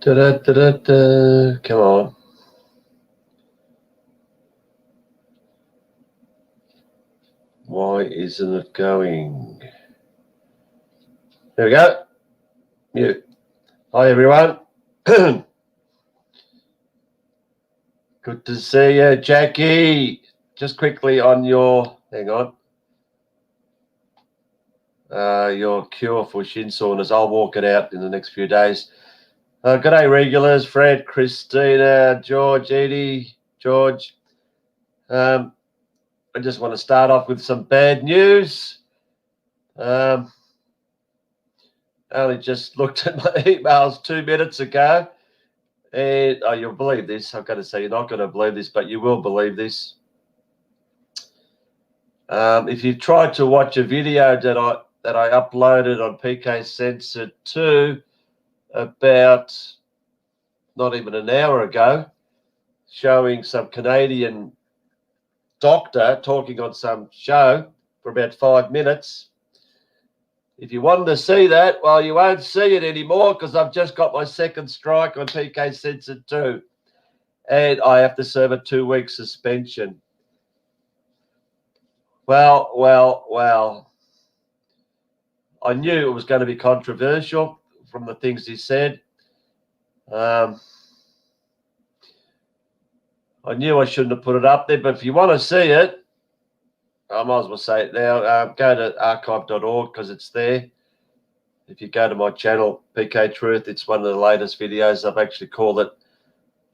Da-da-da-da-da. Come on. Why isn't it going? There we go. Mute. Hi, everyone. Good to see you, Jackie. Just quickly on your, hang on, your cure for shin soreness. I'll walk it out in the next few days. Good day, regulars. Fred, Christina, George, Edie, George. I just want to start off with some bad news. I only just looked at my emails 2 minutes ago. And you'll believe this. I've got to say, you're not going to believe this, but you will believe this. If you tried to watch a video that I uploaded on Peekay Censored 2 about not even an hour ago, showing some Canadian doctor talking on some show for about 5 minutes. If you wanted to see that, well, you won't see it anymore because I've just got my second strike on Peekay Censored 2. And I have to serve a 2-week suspension. Well. I knew it was going to be controversial from the things he said. I knew I shouldn't have put it up there, but if you want to see it, I might as well say it now. Go to archive.org because it's there. If you go to my channel, PK Truth, it's one of the latest videos. I've actually called it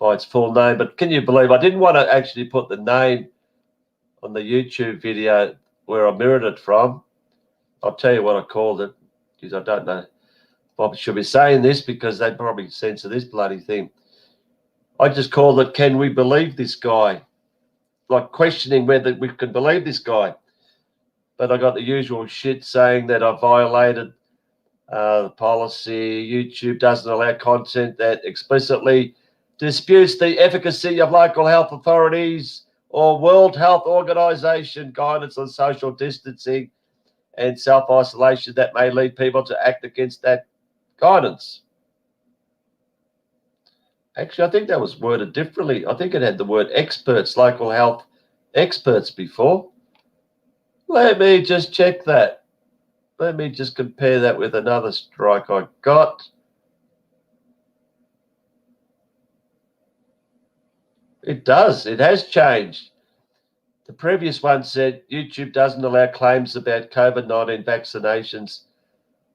by its full name. But can you believe I didn't want to actually put the name on the YouTube video where I mirrored it from. I'll tell you what I called it because I don't know if I should be saying this because they'd probably censor this bloody thing. I just called it, Can We Believe This Guy? Like questioning whether we can believe this guy. But I got the usual shit saying that I violated the policy. YouTube doesn't allow content that explicitly disputes the efficacy of local health authorities or World Health Organization guidance on social distancing and self-isolation that may lead people to act against that guidance. Actually, I think that was worded differently. I think it had the word experts, local health experts before. Let me just check that. Let me just compare that with another strike I got. It does. It has changed. The previous one said YouTube doesn't allow claims about COVID-19 vaccinations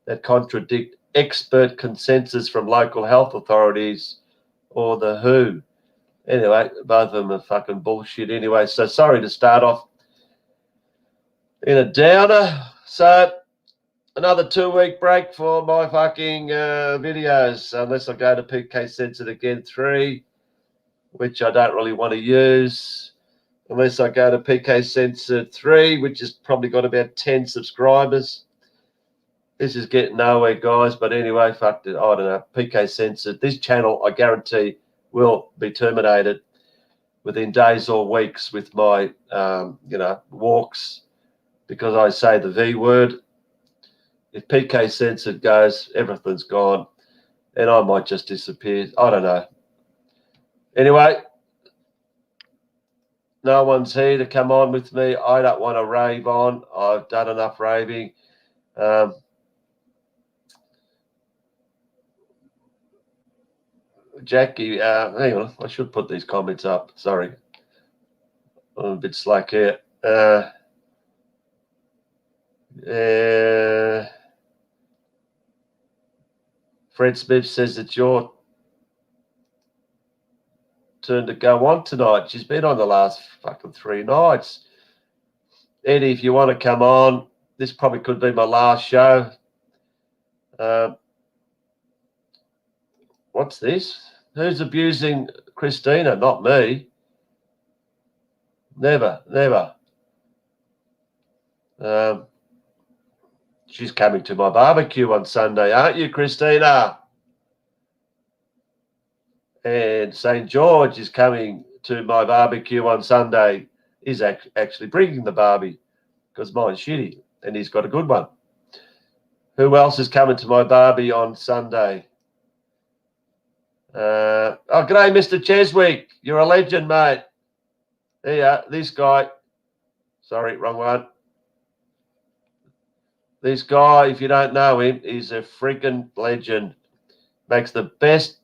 that contradict expert consensus from local health authorities or the WHO. Anyway, both of them are fucking bullshit anyway. So sorry to start off in a downer. So another 2-week break for my fucking videos, unless I go to Peekay Censored again 3, which I don't really want to use. Unless I go to Peekay Censored 3, which has probably got about 10 subscribers. This is getting nowhere, guys. But anyway, fuck it. I don't know. Peekay Censored. This channel, I guarantee, will be terminated within days or weeks with my, walks, because I say the V word. If Peekay Censored goes, everything's gone, and I might just disappear. I don't know. Anyway, no one's here to come on with me. I don't want to rave on. I've done enough raving. Jackie, hang on. I should put these comments up. Sorry. I'm a bit slack here. Fred Smith says it's your turn to go on tonight. She's been on the last fucking 3 nights. Eddie, if you want to come on, this probably could be my last show. What's this? Who's abusing Christina? Not me. Never. She's coming to my barbecue on Sunday, aren't you, Christina? And St. George is coming to my barbecue on Sunday. He's actually bringing the barbie because mine's shitty and he's got a good one. Who else is coming to my barbie on Sunday? G'day, Mr. Cheswick. You're a legend, mate. There you are. This guy. Sorry, wrong one. This guy, if you don't know him, is a freaking legend. Makes the best,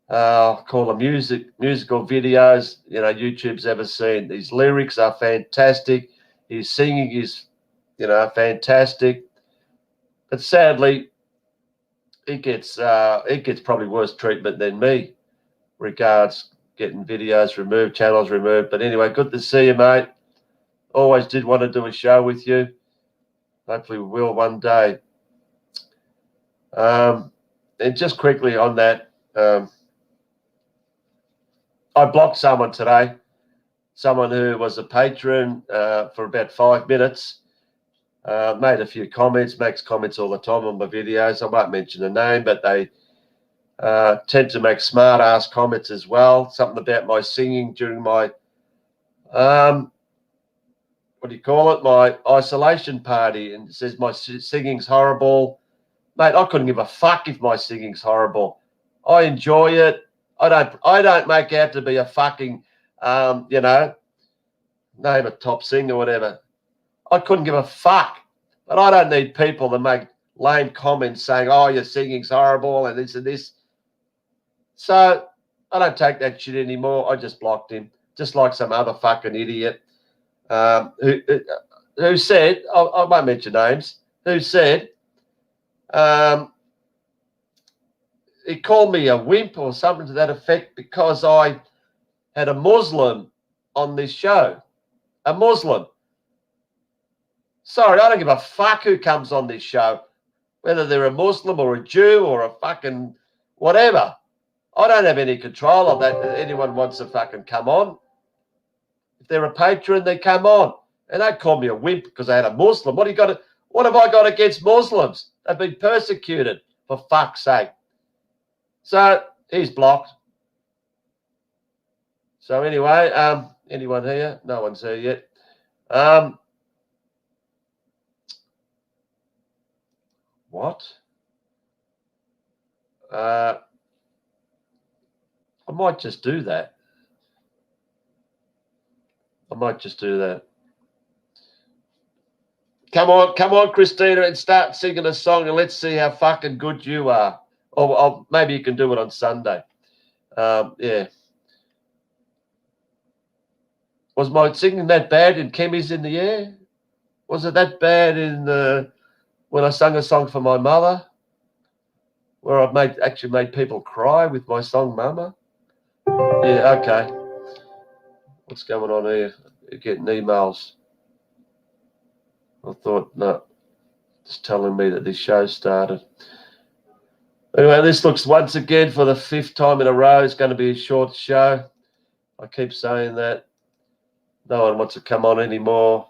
call them musical videos, YouTube's ever seen. His lyrics are fantastic. His singing is, fantastic. But sadly, he gets probably worse treatment than me, regards getting videos removed, channels removed. But anyway, good to see you, mate. Always did want to do a show with you. Hopefully we will one day. And just quickly on that, I blocked someone today, someone who was a patron for about 5 minutes, made a few comments, makes comments all the time on my videos. I won't mention the name, but they tend to make smart-ass comments as well. Something about my singing during my, my isolation party, and it says my singing's horrible. Mate, I couldn't give a fuck if my singing's horrible. I enjoy it. I don't make out to be a fucking, name a top singer or whatever. I couldn't give a fuck. But I don't need people to make lame comments saying, oh, your singing's horrible and this and this. So I don't take that shit anymore. I just blocked him, just like some other fucking idiot who said, I won't mention names, who said, he called me a wimp or something to that effect because I had a Muslim on this show. A Muslim. Sorry, I don't give a fuck who comes on this show, whether they're a Muslim or a Jew or a fucking whatever. I don't have any control of that. Anyone wants to fucking come on. If they're a patron, they come on. And they call me a wimp because I had a Muslim. What have I got against Muslims? They've been persecuted, for fuck's sake. So he's blocked. So anyway, anyone here? No one's here yet. What? I might just do that. Come on, Christina, and start singing a song, and let's see how fucking good you are. Or maybe you can do it on Sunday. Yeah. Was my singing that bad in Kemi's in the Air? Was it that bad in when I sang a song for my mother, where I've actually made people cry with my song Mama? Yeah, okay. What's going on here? You're getting emails. I thought, no, it's telling me that this show started. Anyway, this looks once again for the 5th time in a row. It's going to be a short show. I keep saying that. No one wants to come on anymore.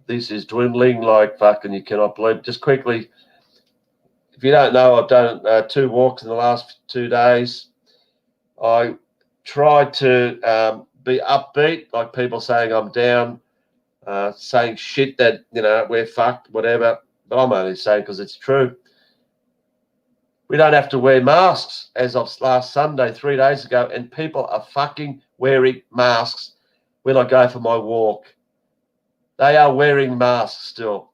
This is dwindling like fucking you cannot believe. Just quickly, if you don't know, I've done 2 walks in the last 2 days. I tried to be upbeat, like people saying I'm down, saying shit that, we're fucked, whatever. But I'm only saying because it's true. We don't have to wear masks as of last Sunday, 3 days ago, and people are fucking wearing masks when I go for my walk. They are wearing masks still.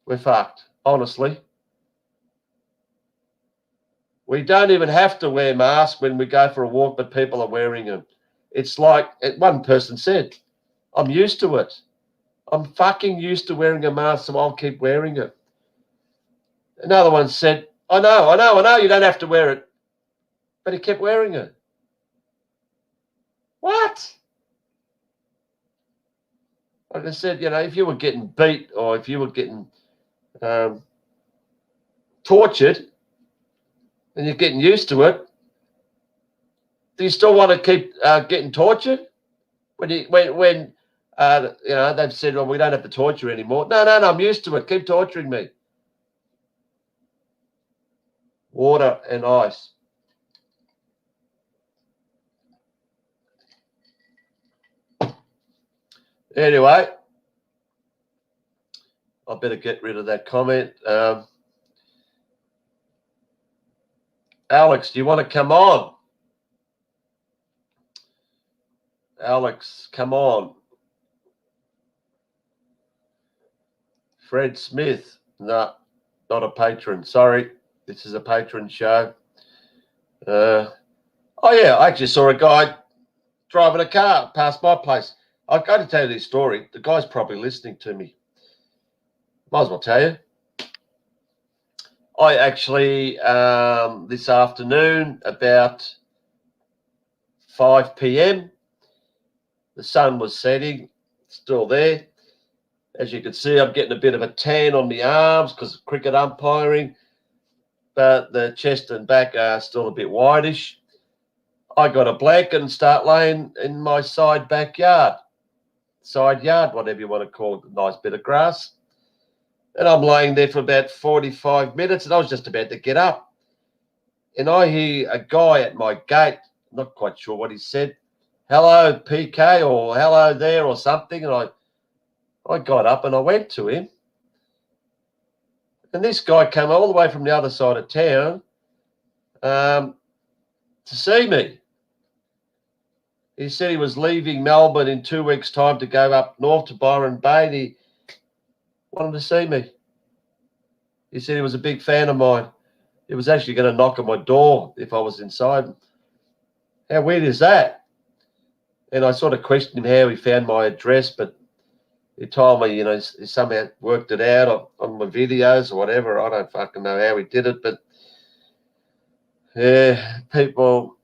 We're fucked, honestly. We don't even have to wear masks when we go for a walk, but people are wearing them. It's like one person said, I'm used to it. I'm fucking used to wearing a mask, so I'll keep wearing it. Another one said, I know, you don't have to wear it. But he kept wearing it. What? Like I said, if you were getting beat or if you were getting tortured and you're getting used to it, do you still want to keep getting tortured? When they've said, well, we don't have to torture anymore. No, I'm used to it. Keep torturing me. Water and ice. Anyway, I better get rid of that comment. Alex, do you want to come on? Alex, come on. Fred Smith. No, not a patron. Sorry. This is a patron show. Oh, yeah. I actually saw a guy driving a car past my place. I've got to tell you this story. The guy's probably listening to me. Might as well tell you. I actually, this afternoon, about 5 p.m., the sun was setting, still there. As you can see, I'm getting a bit of a tan on my arms because of cricket umpiring, but the chest and back are still a bit whitish. I got a blanket and start laying in my side yard, whatever you want to call it, a nice bit of grass. And I'm laying there for about 45 minutes, and I was just about to get up. And I hear a guy at my gate, not quite sure what he said, hello, Peekay, or hello there, or something. And I got up and I went to him. And this guy came all the way from the other side of town to see me. He said he was leaving Melbourne in 2 weeks' time to go up north to Byron Bay, and he wanted to see me. He said he was a big fan of mine. He was actually going to knock on my door if I was inside. How weird is that? And I sort of questioned him how he found my address, but he told me, he somehow worked it out on my videos or whatever. I don't fucking know how he did it, but yeah, people,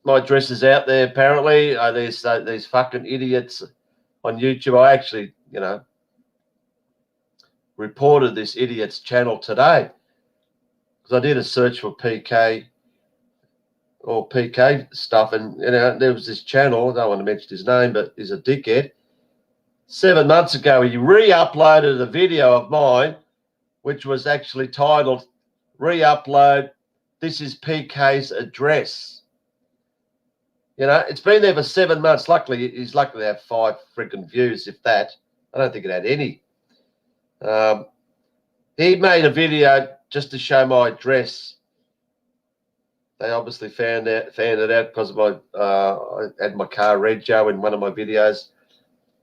my address is out there apparently. These fucking idiots on YouTube. I actually, reported this idiot's channel today because I did a search for PK or PK stuff, and there was this channel. I don't want to mention his name, but he's a dickhead. 7 months ago, he re-uploaded a video of mine, which was actually titled "Re-upload. This is PK's address." It's been there for 7 months. Luckily, he's lucky to have 5 freaking views, if that. I don't think it had any. He made a video just to show my address. They obviously found it out because of I had my car rego in one of my videos.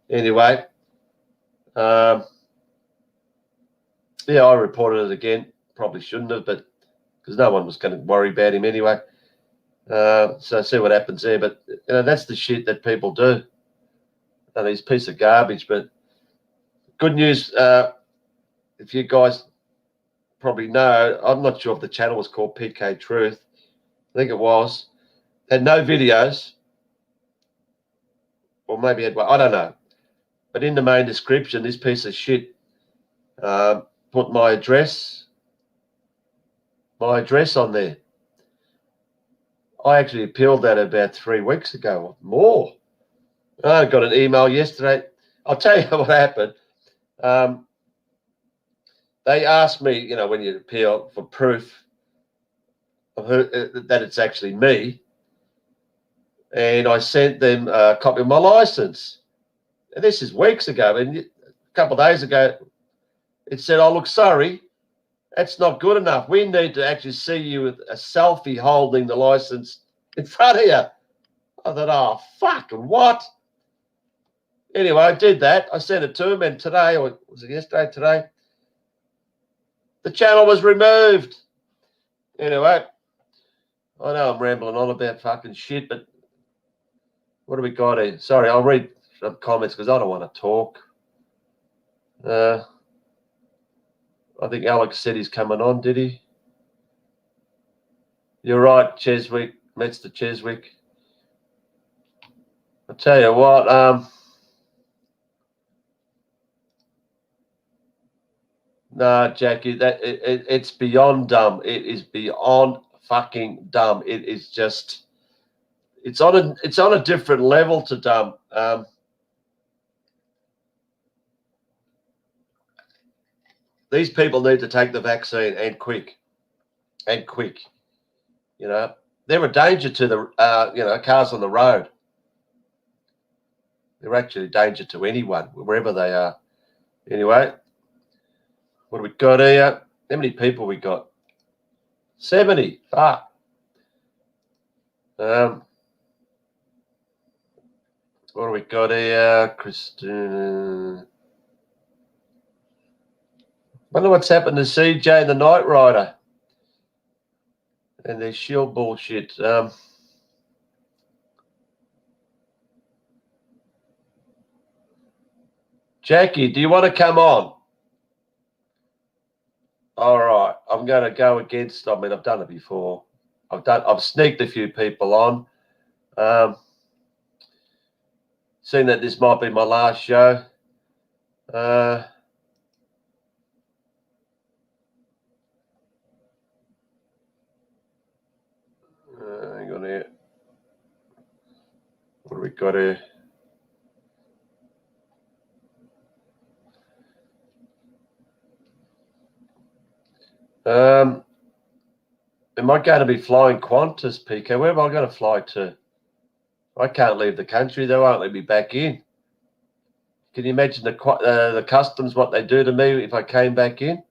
Anyway, yeah, I reported it again. Probably shouldn't have, but because no one was going to worry about him anyway. So see what happens there. But that's the shit that people do. And he's a piece of garbage. But good news, if you guys probably know, I'm not sure if the channel was called PK Truth. I think it was. Had no videos, or maybe had one. I don't know. But in the main description, this piece of shit put my address on there. I actually appealed that about 3 weeks ago or more. I got an email yesterday. I'll tell you what happened. They asked me, when you appeal, for proof of that it's actually me. And I sent them a copy of my license. And this is weeks ago. And a couple of days ago, it said, "Oh, look, sorry, that's not good enough. We need to actually see you with a selfie holding the license in front of you." I thought, oh, fucking what? Anyway, I did that. I sent it to him, and today, or was it yesterday, today, the channel was removed. Anyway, I know I'm rambling on about fucking shit, but what do we got here? Sorry, I'll read some comments because I don't want to talk. I think Alex said he's coming on, did he? You're right, Cheswick, Mr. Cheswick. I'll tell you what, no, Jackie, it's beyond dumb. It is beyond fucking dumb. It is just, it's on a different level to dumb. These people need to take the vaccine, and quick. They're a danger to the cars on the road. They're actually a danger to anyone, wherever they are. Anyway, what have we got here? How many people we got? 70. Fuck. What do we got here? Christina. Wonder what's happened to CJ and the Knight Rider and their shield bullshit. Jackie, do you want to come on? All right, I'm going to go against. I mean, I've done it before. I've sneaked a few people on. Seeing that this might be my last show. Hang on here. What do we got here? Am I going to be flying Qantas, Peekay? Where am I going to fly to? I can't leave the country. They won't let me back in. Can you imagine the customs, what they do to me if I came back in?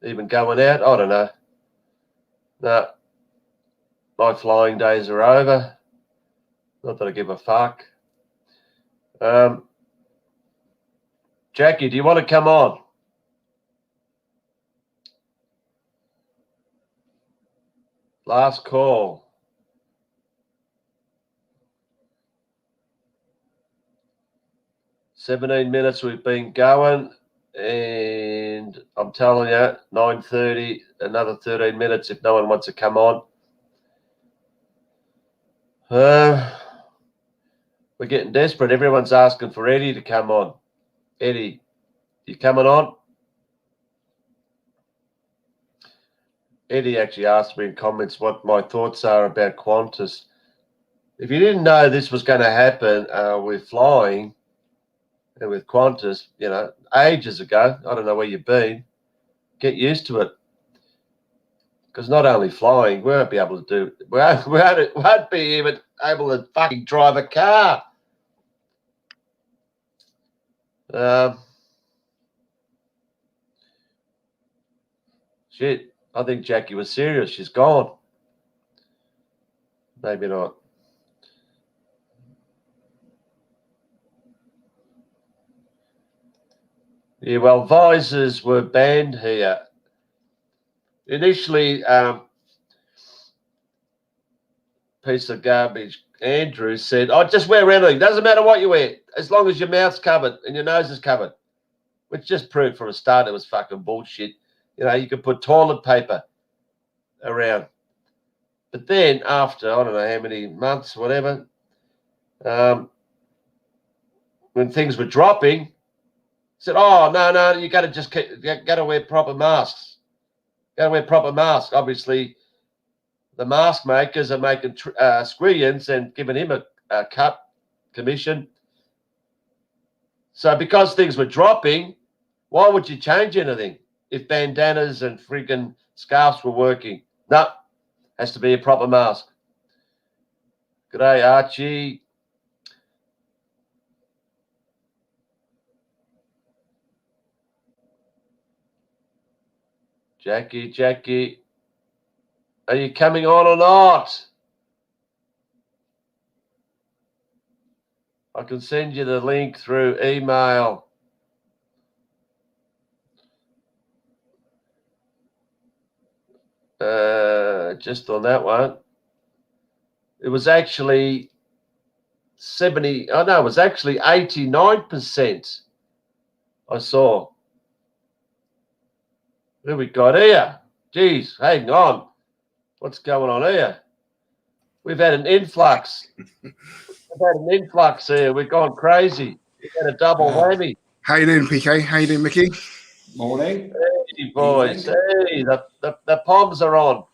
Even going out? I don't know. No. My flying days are over. Not that I give a fuck. Jackie, do you want to come on? Last call. "17 minutes we've been going, and I'm telling you, 9:30, another 13 minutes if no one wants to come on. We're getting desperate. Everyone's asking for Eddie to come on. Eddie, you coming on? Eddie actually asked me in comments what my thoughts are about Qantas. If you didn't know this was going to happen with flying and with Qantas, you know, ages ago, I don't know where you've been, get used to it. Because not only flying, we won't be able to do, we won't be even able to fucking drive a car. Shit. I think Jackie was serious. She's gone. Maybe not. Yeah, well, visors were banned here. Initially, piece of garbage, Andrew said, "Oh, just wear anything. Doesn't matter what you wear, as long as your mouth's covered and your nose is covered." Which just proved from a start it was fucking bullshit. You know, you could put toilet paper around. But then after, I don't know how many months, whatever, when things were dropping, said, "Oh, no, you got to just got to wear proper masks. Got to wear proper masks." Obviously, the mask makers are making squillions and giving him a cut commission. So because things were dropping, why would you change anything if bandanas and freaking scarves were working? No, has to be a proper mask. G'day, Archie. Jackie, are you coming on or not? I can send you the link through email. Just on that one. It was actually 70. Oh, no, it was actually 89%. I saw. Who we got here? Geez, hang on. What's going on here? We've had an influx. Here. We've gone crazy. We've had a double whammy. How you doing, Peekay? How you doing, Mickey? Morning. Hey, boys. Hey, the Poms are on.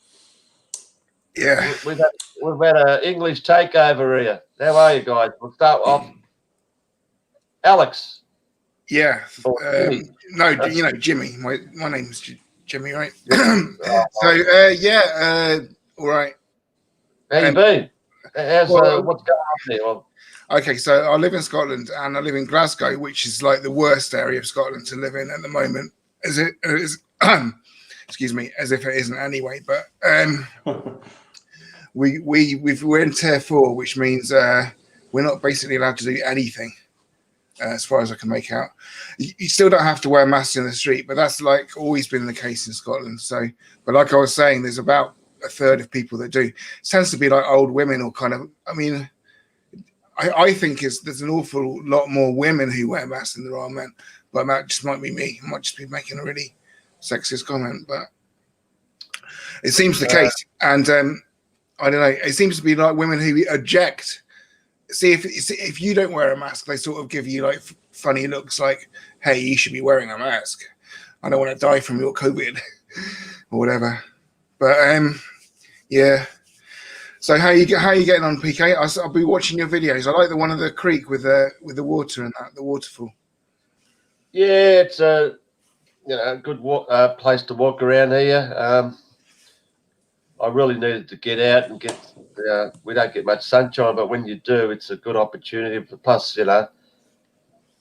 Yeah. We've had an English takeover here. How are you guys? We'll start off. Alex. Yeah. Jimmy. No, you know, Jimmy. My name's Jimmy, right? All right. How you been? What's going on there? Well, okay, so I live in Scotland and I live in Glasgow, which is like the worst area of Scotland to live in at the moment. excuse me, as if it isn't anyway. But we're in tier 4, which means we're not basically allowed to do anything, as far as I can make out. You still don't have to wear masks in the street, but that's like always been the case in Scotland. So, but like I was saying, there's about a third of people that do. It tends to be like old women or kind of. I mean, I think there's an awful lot more women who wear masks than there are men. But that just might be me. I might just be making a really sexist comment, but it seems the case. And I don't know. It seems to be like women who object. See, if you don't wear a mask, they sort of give you like funny looks, like, "Hey, you should be wearing a mask. I don't want to die from your COVID," or whatever. But yeah. So how you getting on, PK? I'll be watching your videos. I like the one of the creek with the water and the waterfall. Yeah, it's a good place to walk around here. I really needed to get out and get. We don't get much sunshine, but when you do, it's a good opportunity. Plus,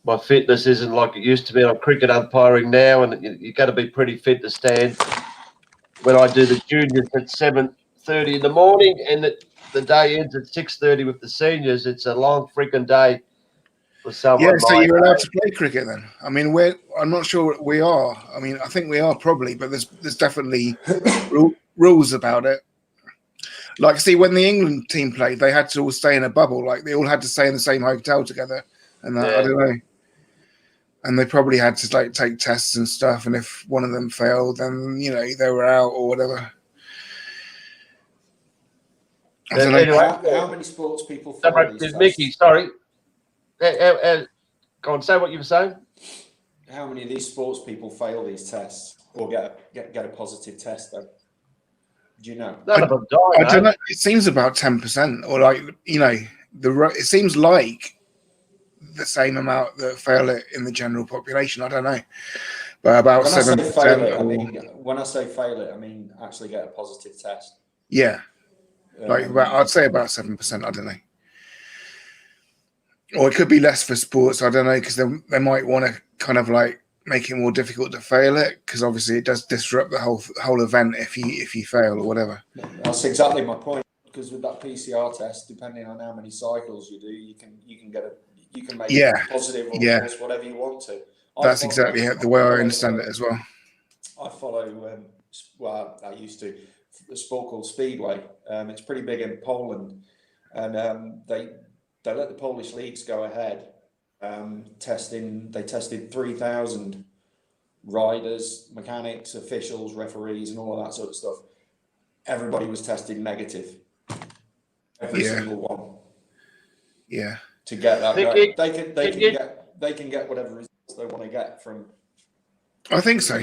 my fitness isn't like it used to be. I'm cricket umpiring now, and you got to be pretty fit to stand. When I do the juniors at 7:30 in the morning, and the day ends at 6:30 with the seniors, it's a long freaking day. Yeah, so you're allowed to play cricket then? I mean, I'm not sure we are. I mean, I think we are probably, but there's definitely rules about it. Like, see, when the England team played, they had to all stay in a bubble. Like, they all had to stay in the same hotel together, and I don't know. And they probably had to like take tests and stuff. And if one of them failed, then they were out or whatever. I don't know. Anyway, how many sports people follow these tests? Mickey, sorry. Go on, say what you were saying. How many of these sports people fail these tests or get a positive test though? Do you know? None of them die. I don't know. It seems about 10%, or like it seems like the same amount that fail it in the general population. I don't know, but about 7%. When I say fail it, I mean actually get a positive test. Yeah, I'd say about 7%. I don't know. Or it could be less for sports. I don't know, because they might want to kind of like make it more difficult to fail it, because obviously it does disrupt the whole event if you fail or whatever. That's exactly my point. Because with that PCR test, depending on how many cycles you do, you can make it positive or false, whatever you want to. That's exactly the way I understand it as well. I follow. I used to a sport called Speedway. It's pretty big in Poland, and they let the Polish leagues go ahead. They tested 3,000 riders, mechanics, officials, referees, and all of that sort of stuff. Everybody was tested negative. Every single one. Yeah. To get that, they can get whatever results they want to get from. I think so.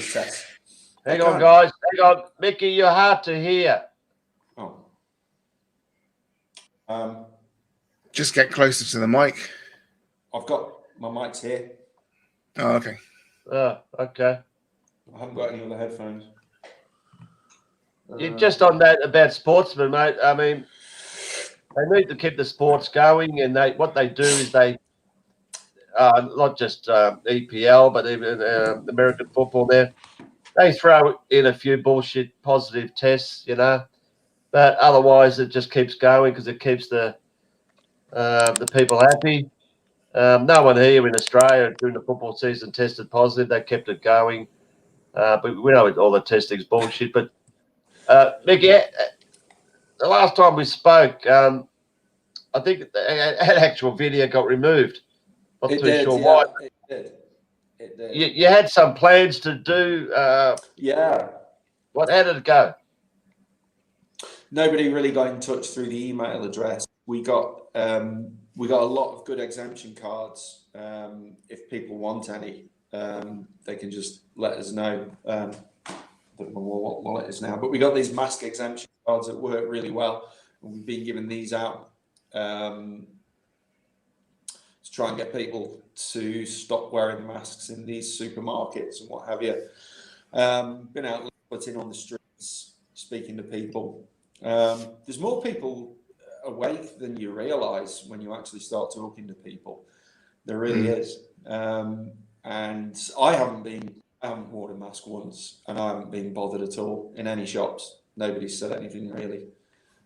Hang on, guys. Hang on, Mickey. You're hard to hear. Oh. Just get closer to the mic. I've got my mics here. Oh, okay. Okay. I haven't got any other headphones. You're just on that about sportsmen, mate. I mean, they need to keep the sports going, and what they do is they not just EPL, but even American football. They throw in a few bullshit positive tests, but otherwise it just keeps going because it keeps the people happy. No one here in Australia during the football season tested positive. They kept it going. But we know all the testing's bullshit. But, Mickey, the last time we spoke, I think that actual video got removed. Not too sure why. It did. You had some plans to do. How did it go? Nobody really got in touch through the email address. We got a lot of good exemption cards. If people want any, they can just let us know. I don't know what wallet it is now, but we got these mask exemption cards that work really well. And we've been giving these out to try and get people to stop wearing masks in these supermarkets and what have you. Been out putting on the streets, speaking to people. There's more people awake than you realize when you actually start talking to people. There really is. And I haven't been I haven't worn a mask once, and I haven't been bothered at all in any shops. Nobody's said anything really.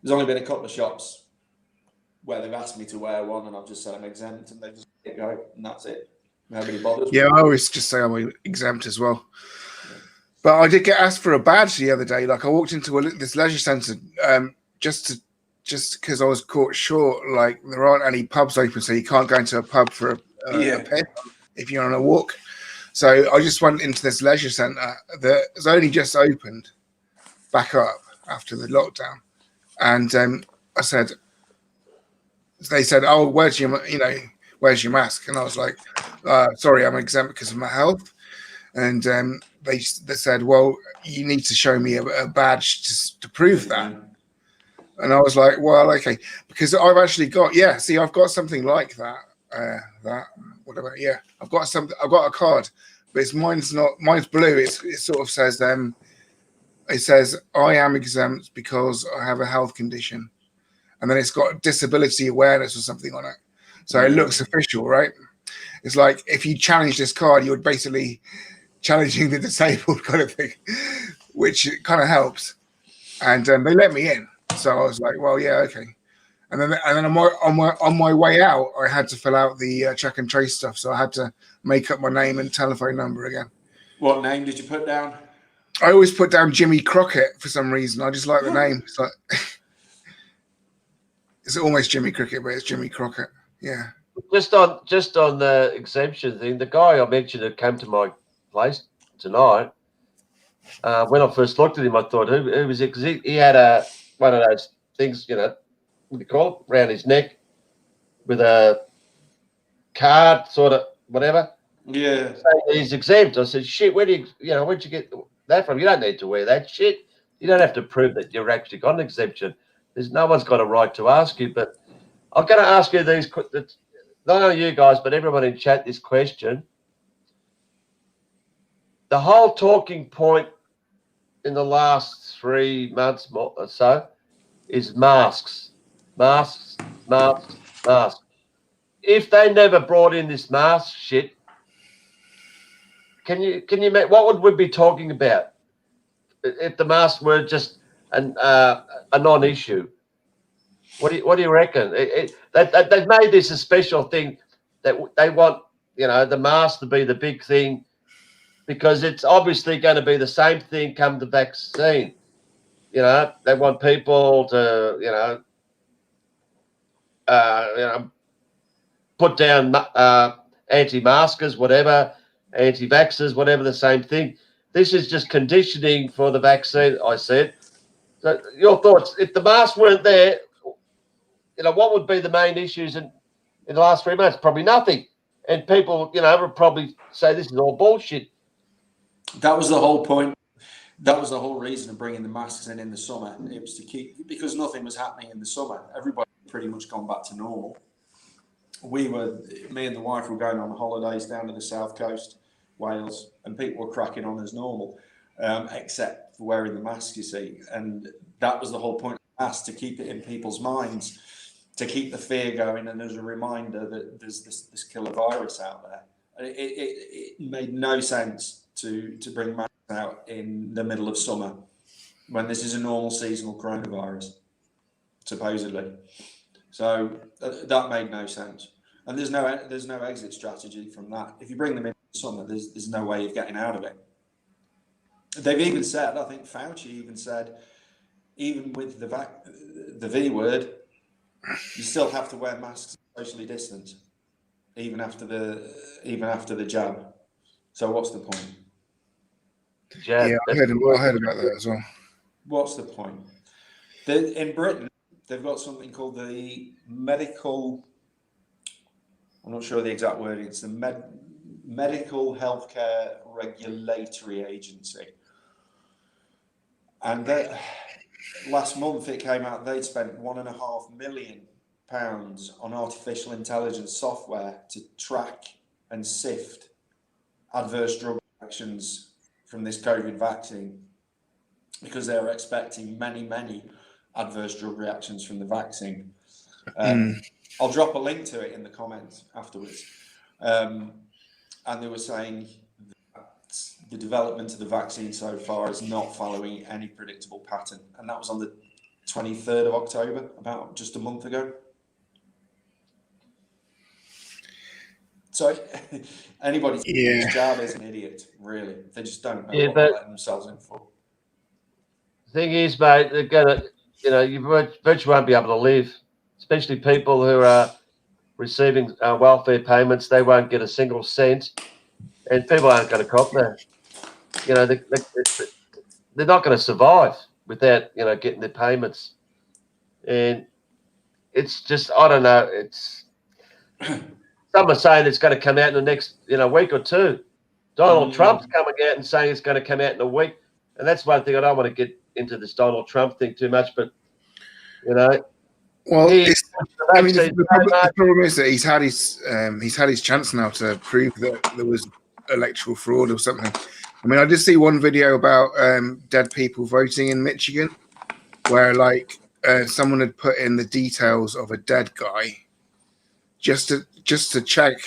There's only been a couple of shops where they've asked me to wear one, and I've just said I'm exempt, and they just let it go, and that's it. Nobody bothers. Yeah, I always just say I'm exempt as well. But I did get asked for a badge the other day. Like I walked into this leisure centre just because I was caught short. Like there aren't any pubs open, so you can't go into a pub for a piss if you're on a walk. So I just went into this leisure centre that has only just opened back up after the lockdown, and I said, they said, "Oh, where's your mask?" And I was like, "Sorry, I'm exempt because of my health." And they said, "Well, you need to show me a badge to prove that." And I was like, "Well, okay," because I've actually got I've got something like that. I've got a card, but mine's blue. It sort of says it says I am exempt because I have a health condition, and then it's got disability awareness or something on it, so it looks official, right? It's like if you challenge this card, you're basically challenging the disabled kind of thing, which kind of helps. And they let me in, so I was like, well, yeah, okay. And then on my way out, I had to fill out the check and trace stuff, so I had to make up my name and telephone number again. What name did you put down? I always put down Jimmy Crockett for some reason. I just like the name. It's like it's almost Jimmy Cricket, but it's Jimmy Crockett. Yeah. Just on the exemption thing, the guy I mentioned that came to my place tonight. When I first looked at him, I thought, who was it? Because he had one of those things, what do you call it, around his neck with a card, sort of whatever. Yeah. So he's exempt. I said, shit, where'd you get that from? You don't need to wear that shit. You don't have to prove that you're actually got an exemption. There's no one's got a right to ask you. But I'm going to ask you not only you guys, but everyone in chat, this question. The whole talking point in the last 3 months or so is masks. Masks, masks, masks. If they never brought in this mask shit, can you what would we be talking about if the masks were just a non-issue? What do you reckon? They've made this a special thing that they want, the mask to be the big thing, because it's obviously going to be the same thing come the vaccine. They want people to, put down anti-maskers, whatever, anti-vaxxers, whatever, the same thing. This is just conditioning for the vaccine, I said. So your thoughts, if the masks weren't there, what would be the main issues in the last 3 months? Probably nothing. And people, would probably say this is all bullshit. That was the whole point. That was the whole reason of bringing the masks in the summer. It was to keep, because nothing was happening in the summer. Everybody pretty much gone back to normal. Me and the wife were going on holidays down to the south coast, Wales, and people were cracking on as normal, except for wearing the mask, you see. And that was the whole point of the mask, to keep it in people's minds, to keep the fear going, and as a reminder that there's this killer virus out there. It made no sense to bring masks out in the middle of summer when this is a normal seasonal coronavirus, supposedly. So that made no sense, and there's no exit strategy from that. If you bring them in the summer, there's no way of getting out of it. They've even said, I think Fauci even said, even with the V word, you still have to wear masks and socially distance, even after the jab. So what's the point? Yeah, I heard about that as well. What's the point? In Britain, they've got something called the medical, I'm not sure the exact word, it's the Medical Healthcare Regulatory Agency. And last month it came out they'd spent £1.5 million on artificial intelligence software to track and sift adverse drug reactions from this COVID vaccine, because they were expecting many adverse drug reactions from the vaccine. I'll drop a link to it in the comments afterwards. And they were saying that the development of the vaccine so far is not following any predictable pattern. And that was on the 23rd of October, about just a month ago. So anybody Yeah. who's job is an idiot, really. They just don't know Yeah, what but- they're letting themselves in for. The thing is, mate, they're gonna, you virtually won't be able to live, especially people who are receiving welfare payments. They won't get a single cent, and people aren't going to cop that. They're not going to survive without, getting their payments. And it's just, I don't know. It's some are saying it's going to come out in the next, week or two. Donald Trump's coming out and saying it's going to come out in a week, and that's one thing. I don't want to get into this Donald Trump thing too much, but Well, the problem is that he's had his chance now to prove that there was electoral fraud or something. I mean, I did see one video about dead people voting in Michigan, where someone had put in the details of a dead guy just to check,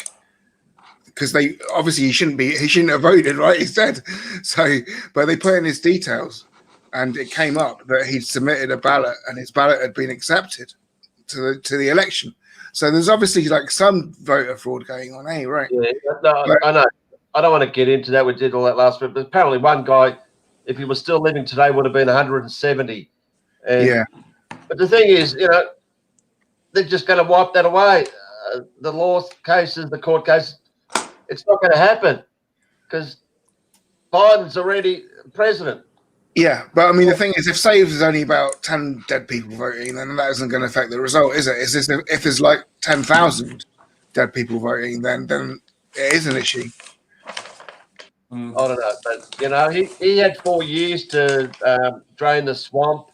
because they obviously he shouldn't have voted, right? He's dead. So, but they put in his details, and it came up that he'd submitted a ballot, and his ballot had been accepted to the election. So there's obviously some voter fraud going on, right? Yeah, no, I know. I don't want to get into that. We did all that last week, but apparently one guy, if he was still living today, would have been 170. And, but the thing is, they're just going to wipe that away. The law cases, the court cases, it's not going to happen because Biden's already president. Yeah, but I mean, the thing is, if say there's only about 10 dead people voting, then that isn't going to affect the result, is it? If there's 10,000 dead people voting, then it is an issue. I don't know, but he had 4 years to drain the swamp.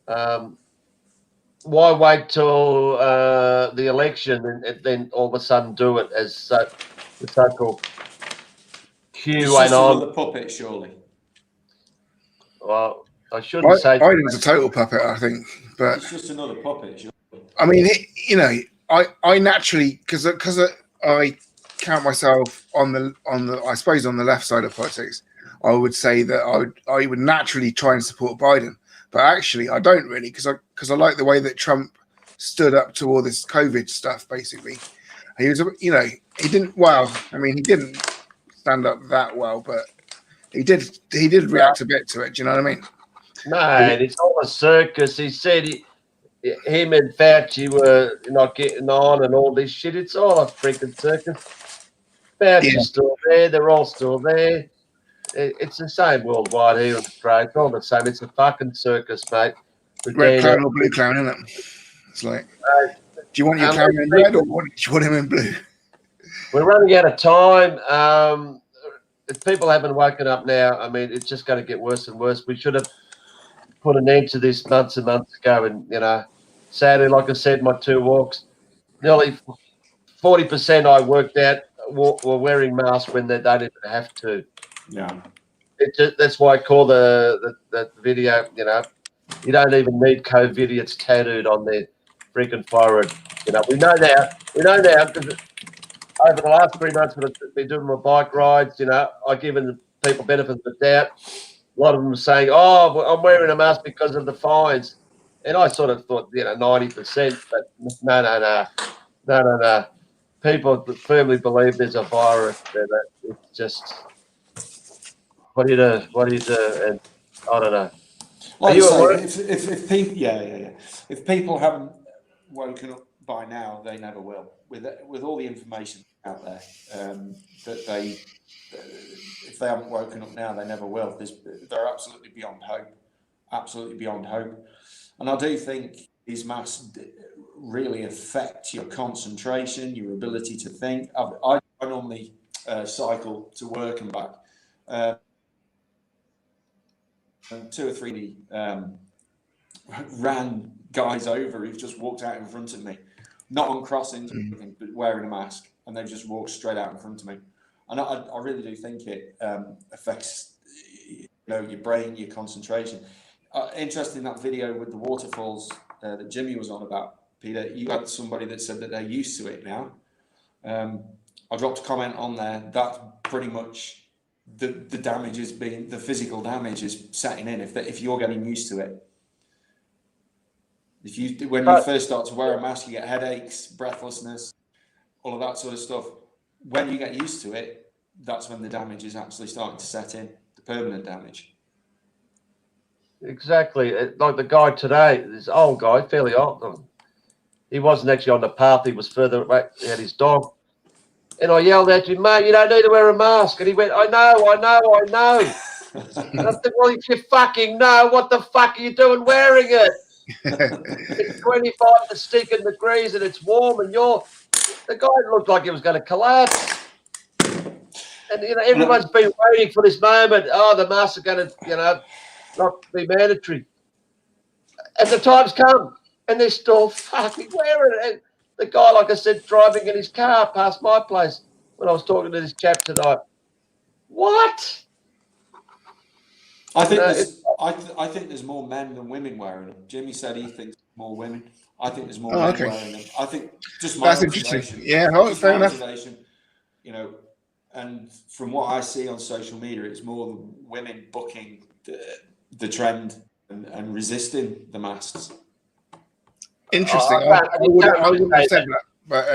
Why wait till the election and then all of a sudden do it as the so-called Q went on? Another puppet, surely. Well, I shouldn't say Biden's a total puppet, I think, but it's just another puppet. Surely. I mean, I naturally, because I count myself on the I suppose on the left side of politics, I would say that I would naturally try and support Biden, but actually I don't really, because I like the way that Trump stood up to all this COVID stuff. Basically, he was, he didn't. Well, I mean, he didn't stand up that well, but he did react a bit to it. Do you know what I mean? Mate, it's all a circus. He said him and Fauci were not getting on and all this shit. It's all a freaking circus. Fauci's still there. They're all still there. It's the same worldwide here in Australia. It's all the same. It's a fucking circus, mate. Red clown or blue clown, isn't it? It's like, do you want your clown in red or do you want him in blue? We're running out of time. If people haven't woken up now, I mean, it's just going to get worse and worse. We should have put an end to this months and months ago. And, sadly, like I said, my 2 walks, nearly 40% I worked out were wearing masks when they don't even have to. Yeah. That's why I call the video, you don't even need COVID. It's tattooed on their freaking forehead. We know now because over the last 3 months when I've been doing my bike rides, I've given people benefit of the doubt. A lot of them are saying, "Oh, I'm wearing a mask because of the fines," and I sort of thought, 90%. But no. People firmly believe there's a virus. And it's just, what do you do? And I don't know. Like you say, if people, if people haven't woken up by now, they never will. With all the information out there, that if they haven't woken up now, they never will. They're absolutely beyond hope. And I do think these masks really affect your concentration, your ability to think. I normally cycle to work and back. And 2 or 3 ran guys over who've just walked out in front of me, not on crossings, but wearing a mask, and they've just walked straight out in front of me. And I really do think it affects your brain, your concentration. Interesting, that video with the waterfalls that Jimmy was on about, Peter. You had somebody that said that they're used to it now. I dropped a comment on there. That's pretty much the damage is being, the physical damage is setting in. If you're getting used to it, when you first start to wear a mask, you get headaches, breathlessness, all of that sort of stuff. When you get used to it, that's when the damage is actually starting to set in, the permanent damage. Exactly. Like the guy today, this old guy, fairly old. He wasn't actually on the path. He was further away. He had his dog. And I yelled at him, mate, you don't need to wear a mask. And he went, I know. And I said, well, if you fucking know, what the fuck are you doing wearing it? It's 25 stinking degrees and it's warm and the guy looked like he was going to collapse. And, everyone's been waiting for this moment. Oh, the masks are going to, not be mandatory. And the time's come and they're still fucking wearing it. And the guy, like I said, driving in his car past my place when I was talking to this chap tonight. What? I think I think there's more men than women wearing them. Jimmy said he thinks more women. I think there's more men wearing them. I think just my that's observation. Interesting. Yeah, fair enough. And from what I see on social media, it's more women booking the trend and resisting the masks. Interesting. I wouldn't have said that, but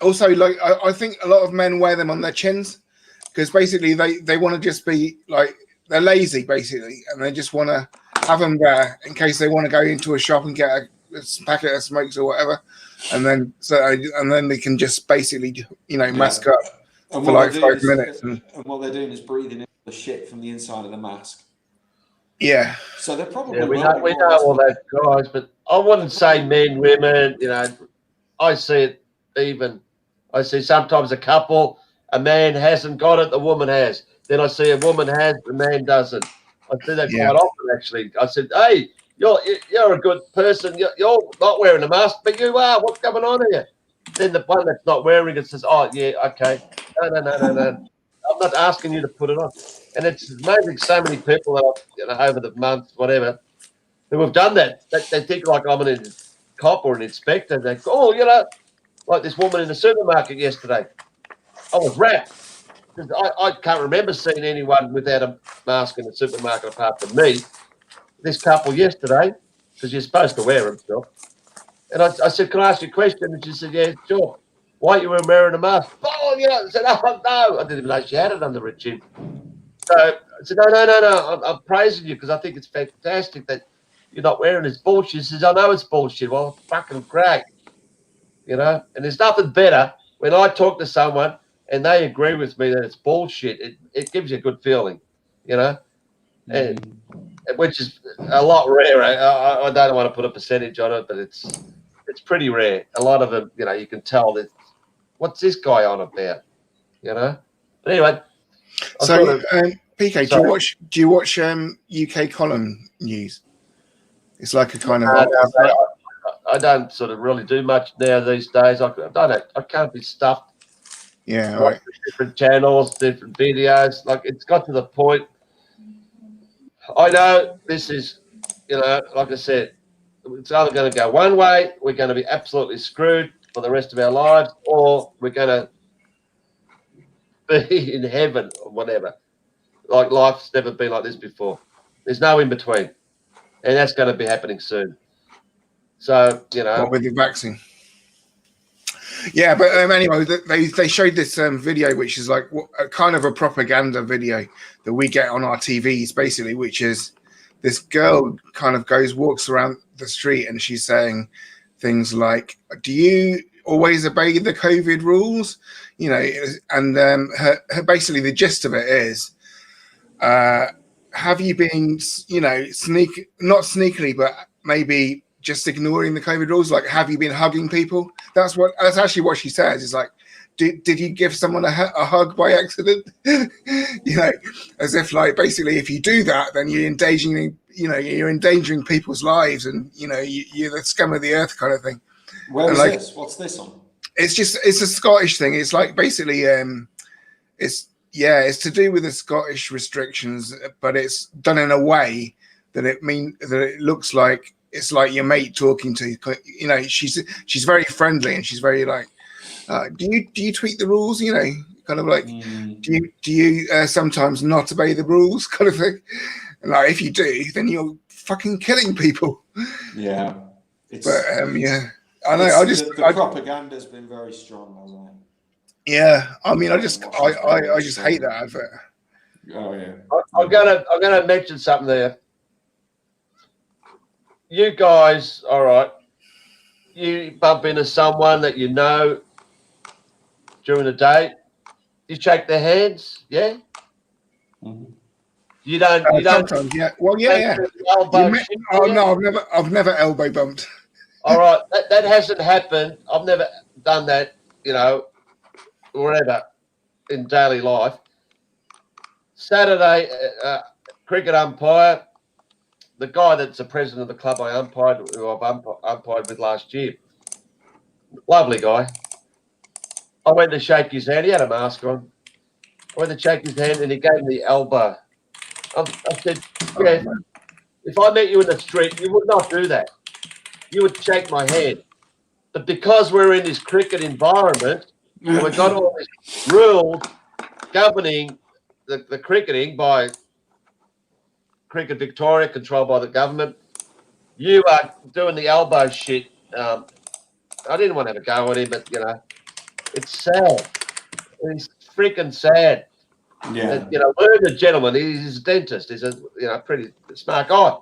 also, like, I think a lot of men wear them on their chins because basically they want to just be like, they're lazy basically, and they just want to have them there in case they want to go into a shop and get a packet of smokes or whatever, and then they can just basically mask up for like 5 minutes. And what they're doing is breathing in the shit from the inside of the mask. Yeah. So they're probably we know all that, guys, but I wouldn't say men, women. I see it. I see sometimes a man hasn't got it, the woman has. Then I see a woman has, the man doesn't. I see that quite often, actually. I said, hey, you're a good person. You're not wearing a mask, but you are. What's going on here? Then the one that's not wearing it says, oh, yeah, okay. No. I'm not asking you to put it on. And it's amazing so many people that over the month, whatever, who have done that. They think like I'm a cop or an inspector. They go, oh, like this woman in the supermarket yesterday. I was wrapped. I can't remember seeing anyone without a mask in the supermarket apart from me. This couple yesterday, because you're supposed to wear them still. And I said, can I ask you a question? And she said, yeah, sure. Why aren't you wearing a mask? Oh, I said, oh, no. I didn't even know she had it under her chin. So I said, no. I'm praising you because I think it's fantastic that you're not wearing this bullshit. She says, I know it's bullshit. Well, it's fucking great. And there's nothing better when I talk to someone and they agree with me that it's bullshit. It gives you a good feeling, and which is a lot rarer. I don't want to put a percentage on it, but it's pretty rare. A lot of them, you can tell that what's this guy on about, But anyway. So, Peekay, do you watch UK column news? It's like a kind of. I don't sort of really do much now these days. I can't be stuffed. Yeah, right. Different channels, different videos. Like it's got to the point. I know this is, like I said, it's either going to go one way. We're going to be absolutely screwed for the rest of our lives, or we're going to be in heaven or whatever. Like life's never been like this before. There's no in between, and that's going to be happening soon. So What with the vaccine? Yeah, but anyway, they showed this video, which is like a kind of a propaganda video that we get on our TVs, basically, which is this girl kind of walks around the street and she's saying things like, "Do you always obey the COVID rules?" And her basically the gist of it is, have you been, not sneakily, but maybe just ignoring the COVID rules? Like, have you been hugging people? That's actually what she says. It's like, did you give someone a hug by accident? As if like basically if you do that, then you're endangering people's lives, and you're the scum of the earth kind of thing. Where is this? What's this on? It's a Scottish thing. It's like basically it's to do with the Scottish restrictions, but it's done in a way that it looks like it's like your mate talking to you. She's very friendly and she's very like, do you tweak the rules? Kind of like, do you sometimes not obey the rules, kind of thing? And like, if you do, then you're fucking killing people. Yeah. But yeah, I know. The propaganda's been very strong, hasn't it? Yeah, I mean, I just hate that advert. Oh yeah. I'm gonna mention something there. You guys, all right. You bump into someone that you know during the day. You shake their hands, yeah. You don't. Sometimes, yeah. Well, yeah. Oh no, I've never elbow bumped. All right, that hasn't happened. I've never done that, you know, whatever, in daily life. Saturday, cricket umpire, the guy that's the president of the club I umpired, who I've umpired with last year, lovely guy. I went to shake his hand. He had a mask on. I went to shake his hand, and he gave me the elbow. I said, yeah, if I met you in the street, you would not do that. You would shake my hand. But because we're in this cricket environment, and we've got all these rules governing the cricketing by Cricket Victoria, controlled by the government, you are doing the elbow shit. I didn't want to have a go at him, but, you know, it's sad. It's freaking sad. Yeah. That, you know, learned a gentleman. He's a dentist. He's a pretty smart guy,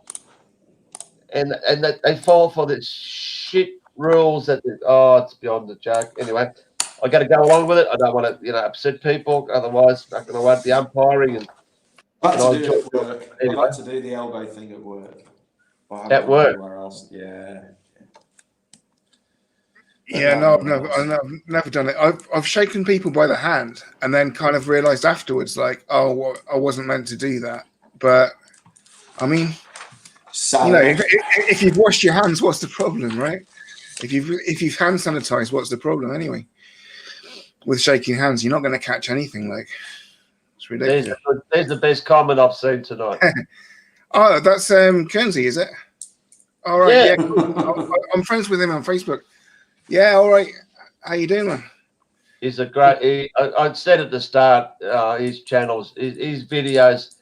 and that they fall for this shit rules that it's beyond the joke. Anyway, I got to go along with it. I don't want to upset people. Otherwise, I won't be umpiring. And I like to do it at work. Anyway. I like to do the elbow thing at work. At work. Anywhere else. Yeah. Yeah, no, I've never done it. I've shaken people by the hand and then kind of realised afterwards, like, oh, I wasn't meant to do that. But I mean, if you've washed your hands, what's the problem, right? If you've hand sanitized, what's the problem anyway? With shaking hands, you're not going to catch anything. Like, it's ridiculous. There's the best comment I've seen tonight. Oh, that's Guernsey, is it? All right, yeah. I'm friends with him on Facebook. Yeah, all right. How you doing, man? He's a great. I said at the start, his channels, his videos,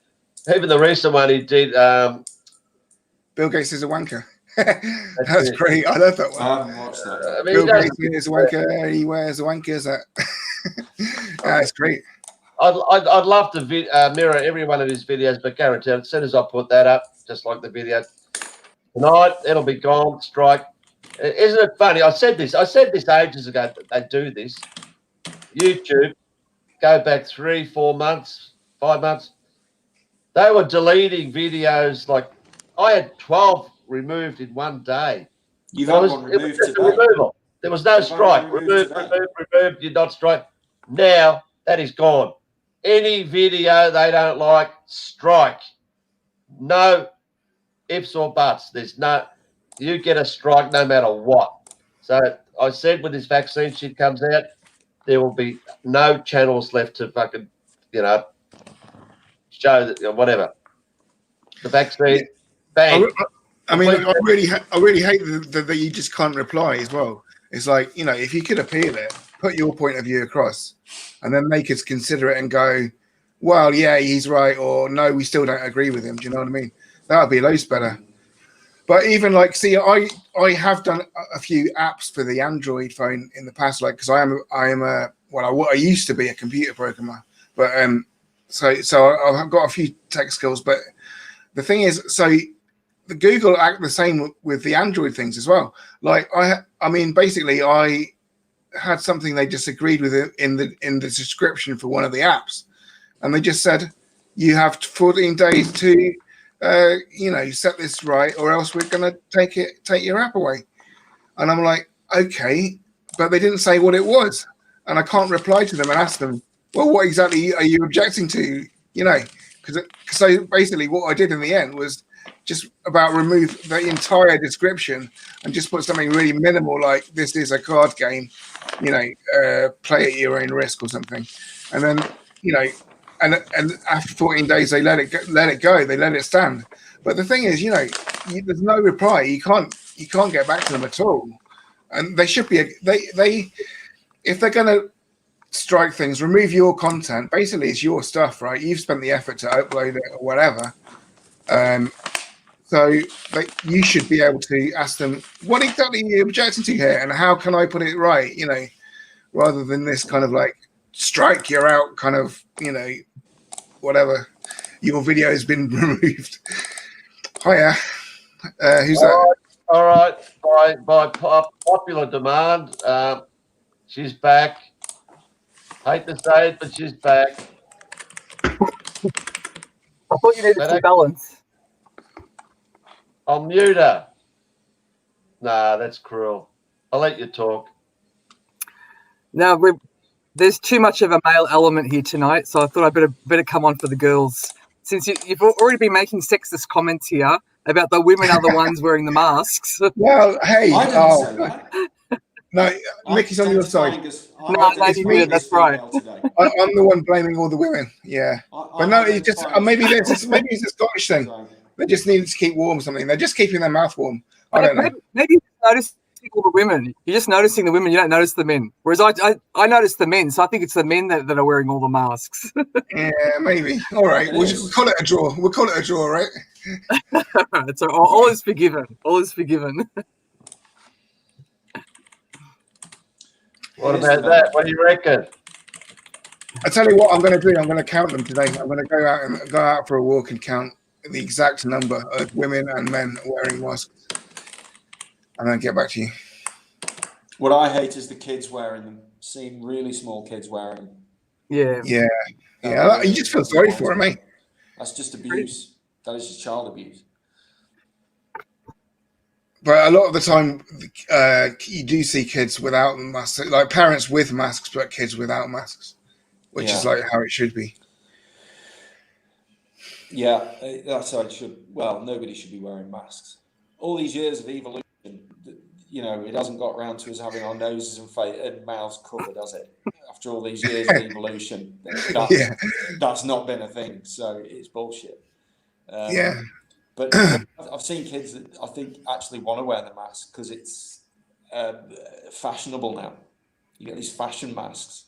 even the recent one he did. Bill Gates is a wanker. That's great. I love that one. I haven't watched that. Bill Gates is a wanker. He wears a wanker. That's great. I'd love to mirror every one of his videos, but guarantee as soon as I put that up, just like the video tonight, it'll be gone. Strike. Isn't it funny? I said this ages ago that they do this. YouTube, go back 3, 4 months, 5 months. They were deleting videos. Like, I had 12 removed in one day. You've had one removed today. There was no strike. Removed, you're not strike. Now that is gone. Any video they don't like, strike. No ifs or buts. There's no. You get a strike no matter what. So I said when this vaccine shit comes out, there will be no channels left to fucking, show that whatever. The vaccine, bang. I mean, I really hate that you just can't reply as well. It's like, if you could appeal it, put your point of view across, and then they could consider it and go, well, yeah, he's right, or no, we still don't agree with him. Do you know what I mean? That would be loads better. But even I have done a few apps for the Android phone in the past, like, because I used to be a computer programmer, but so I've got a few tech skills. But the thing is, so the Google act the same with the Android things as well. Like I mean, basically, I had something they disagreed with in the description for one of the apps, and they just said you have 14 days to. Set this right, or else we're going to take your app away. And I'm like, okay, but they didn't say what it was, and I can't reply to them and ask them, well, what exactly are you objecting to? So basically, what I did in the end was just about remove the entire description and just put something really minimal, like this is a card game, play at your own risk or something, and then And after 14 days, they let it go. They let it stand. But the thing is, there's no reply. You can't get back to them at all. And they should be. They if they're going to strike things, remove your content. Basically, it's your stuff, right? You've spent the effort to upload it or whatever. So you should be able to ask them, what exactly are you objecting to here, and how can I put it right? You know, rather than this kind of like strike, you're out, kind of, you know, whatever. Your video has been removed. Hiya, who's that? All right. By popular demand, she's back. Hate to say it, but she's back. I thought you needed some balance. I'll mute her. Nah, that's cruel. I'll let you talk. Now, there's too much of a male element here tonight, so I thought I'd better come on for the girls. Since you've already been making sexist comments here about the women are the ones wearing the masks. Well, hey, I didn't say that. no, Mickey's on your side. No, that's right. I'm the one blaming all the women. Yeah, but no, it's just maybe it's a Scottish thing. They just needed to keep warm or something. They're just keeping their mouth warm. I don't know. Maybe you notice all the women. You're just noticing the women. You don't notice the men. Whereas I notice the men, so I think it's the men that are wearing all the masks. Yeah, maybe. All right, we'll call it a draw. We'll call it a draw, right? So all is forgiven. All is forgiven. What about that? What do you reckon? I tell you what, I'm going to do. I'm going to count them today. I'm going to go out for a walk and count the exact number of women and men wearing masks, and then get back to you. What I hate is the kids wearing them. Seeing really small kids wearing them. Yeah. You just feel sorry for them, mate. That's just abuse. That is just child abuse. But a lot of the time, you do see kids without masks, like parents with masks, but kids without masks, which is like how it should be. Yeah, that's how it should. Well, nobody should be wearing masks. All these years of evolution, you know, it hasn't got around to us having our noses and mouths covered, has it? After all these years of evolution, that's not been a thing. So it's bullshit. But I've seen kids that I think actually want to wear the mask because it's fashionable now. You get these fashion masks.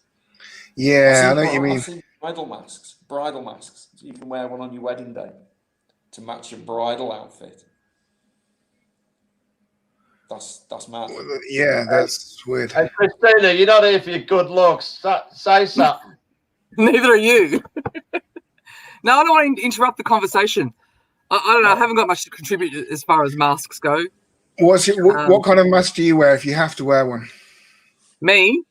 Yeah, I know what you mean. I've seen bridal masks. So you can wear one on your wedding day to match your bridal outfit. That's mad. Yeah, that's weird. Hey, Christina, you're not here for your good looks. Say something. Neither are you. No, I don't want to interrupt the conversation. I don't know. I haven't got much to contribute as far as masks go. What kind of mask do you wear if you have to wear one? Me?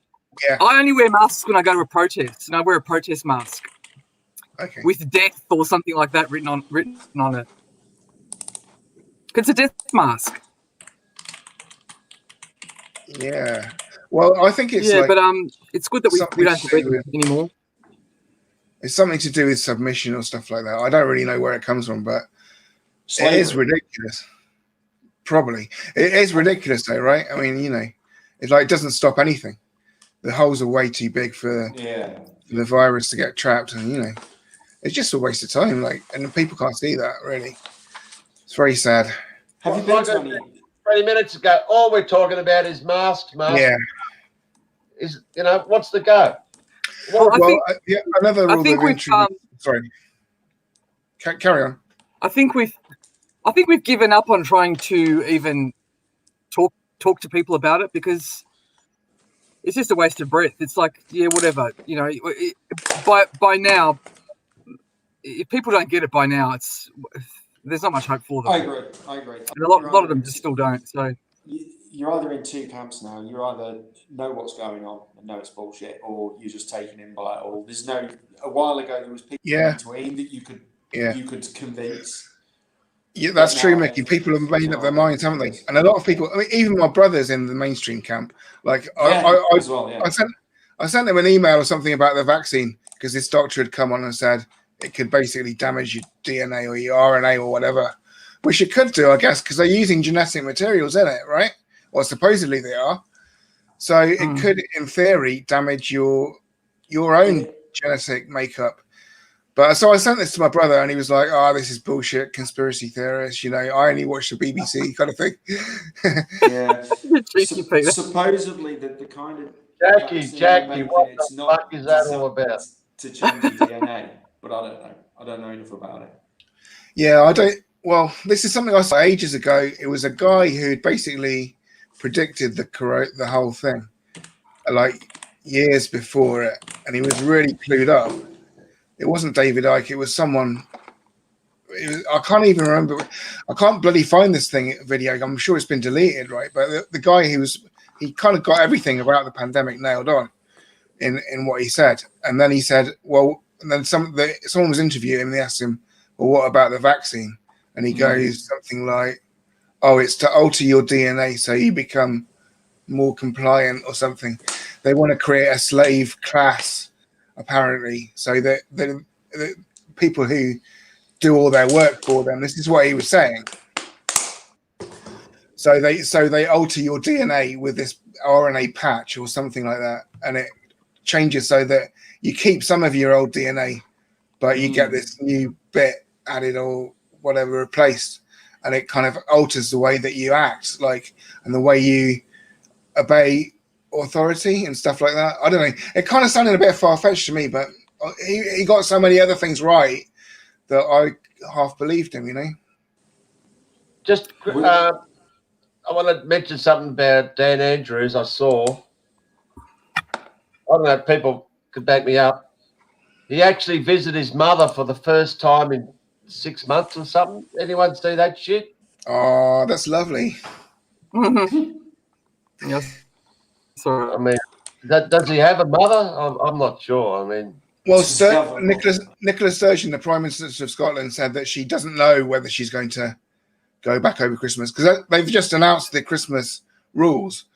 Yeah. I only wear masks when I go to a protest, and I wear a protest mask. Okay. With death or something like that written on it. It's a death mask. Yeah. Well, I think it's but it's good that we don't have to wear them anymore. It's something to do with submission or stuff like that. I don't really know where it comes from, but it is ridiculous. Probably. It is ridiculous though, right? I mean, you know, it's like it doesn't stop anything. The holes are way too big for the virus to get trapped, and you know, it's just a waste of time. Like, and people can't see that really. It's very sad. Have you been to any? 20 minutes ago, all we're talking about is masks. Yeah. What's the go? Another rule they've introduced. Sorry. Carry on. I think we've given up on trying to even talk to people about it because it's just a waste of breath. It's like, whatever. You know, by now, if people don't get it by now, there's not much hope for them. I agree. And a lot of them just still don't. So you're either in two camps now. You either know what's going on and know it's bullshit, or you're just taken in by it all. There's no. A while ago, there was people in between that you could convince. Yeah, that's true, Mickey. People have made up their minds, haven't they? And a lot of people. I mean, even my brother's in the mainstream camp. Like, I sent him an email or something about the vaccine because this doctor had come on and said it could basically damage your DNA or your RNA or whatever, which it could do, I guess, because they're using genetic materials in it, right? Or supposedly they are. So it could, in theory, damage your own genetic makeup. But so I sent this to my brother, and he was like, "Oh, this is bullshit, conspiracy theorist. You know, I only watch the BBC kind of thing." Yeah. Cheeky Peter. Supposedly, the kind of Jackie, vaccine they're Jackie, making, what it's the not fuck is that all designed about? to change your DNA. But I don't know. I don't know enough about it. Yeah, I don't. Well, this is something I saw ages ago. It was a guy who basically predicted the whole thing, like years before it, and he was really clued up. It wasn't David Icke. It was someone. I can't even remember. I can't bloody find this video. I'm sure it's been deleted, right? But the guy he kind of got everything about the pandemic nailed on in what he said. And then he said, well, and then someone was interviewing him. And they asked him, well, what about the vaccine? And he goes something like, oh, it's to alter your DNA so you become more compliant or something. They want to create a slave class, apparently, so that the people who do all their work for them. This is what he was saying. So they alter your DNA with this RNA patch or something like that, and it changes so that you keep some of your old DNA, but you get this new bit added or whatever replaced, and it kind of alters the way that you act, like, and the way you obey authority and stuff like that. I don't know. It kind of sounded a bit far-fetched to me, but he got so many other things right that I half believed him, you know. Just, I want to mention something about Dan Andrews. I saw. I don't know if people could back me up. He actually visited his mother for the first time in 6 months or something. Anyone see that shit? Oh, that's lovely. Yes. Sorry. I mean, does he have a mother? I'm not sure. I mean, well, Nicola Sturgeon, the Prime Minister of Scotland, said that she doesn't know whether she's going to go back over Christmas because they've just announced the Christmas rules.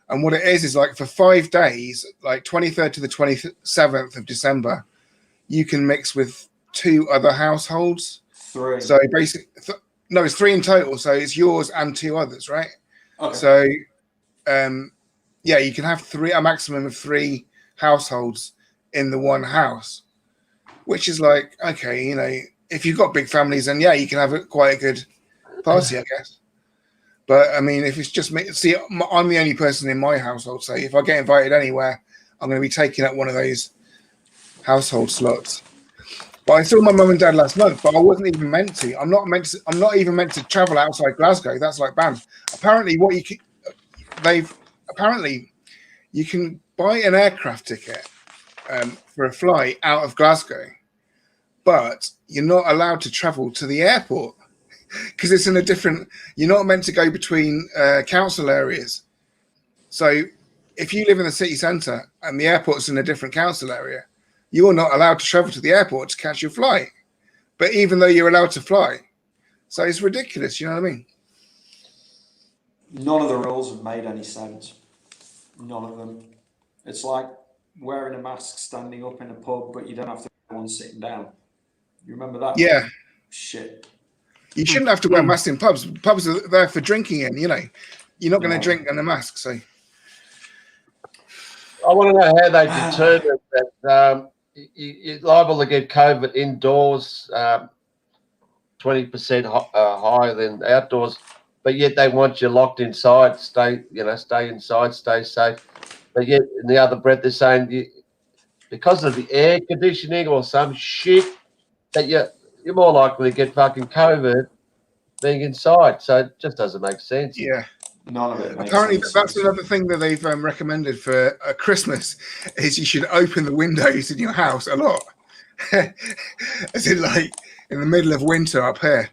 And what it is like for 5 days, like 23rd to the 27th of December, you can mix with 2 other households. 3. So basically, no, it's 3 in total. So it's yours and 2 others, right? Okay. So, yeah, you can have a maximum of 3 households in the one house, which is like, okay, you know, if you've got big families, then yeah, you can have quite a good party, I guess. But I mean, if it's just me, see, I'm the only person in my household, so if I get invited anywhere, I'm going to be taking up one of those household slots. But I saw my mum and dad last month, but I wasn't even meant to. I'm not even meant to travel outside Glasgow. That's like banned. Apparently, you can buy an aircraft ticket for a flight out of Glasgow, but you're not allowed to travel to the airport because it's in a different. You're not meant to go between council areas. So if you live in the city centre and the airport's in a different council area, you're not allowed to travel to the airport to catch your flight. But even though you're allowed to fly, so it's ridiculous. You know what I mean? None of the rules have made any sense. None of them. It's like wearing a mask standing up in a pub, but you don't have to wear one sitting down. You remember that? Yeah. Shit. You shouldn't have to wear masks in pubs. Pubs are there for drinking in, you know. You're not going to drink in a mask, so. I want to know how they determine that you're liable to get COVID indoors 20% higher than outdoors, but yet they want you locked inside, stay inside, stay safe. But yet in the other breath, they're saying because of the air conditioning or some shit that you're more likely to get fucking COVID being inside. So it just doesn't make sense. Yeah. None of it makes Apparently, sense. that's another thing that they've recommended for Christmas is you should open the windows in your house a lot. As in, like, in the middle of winter up here,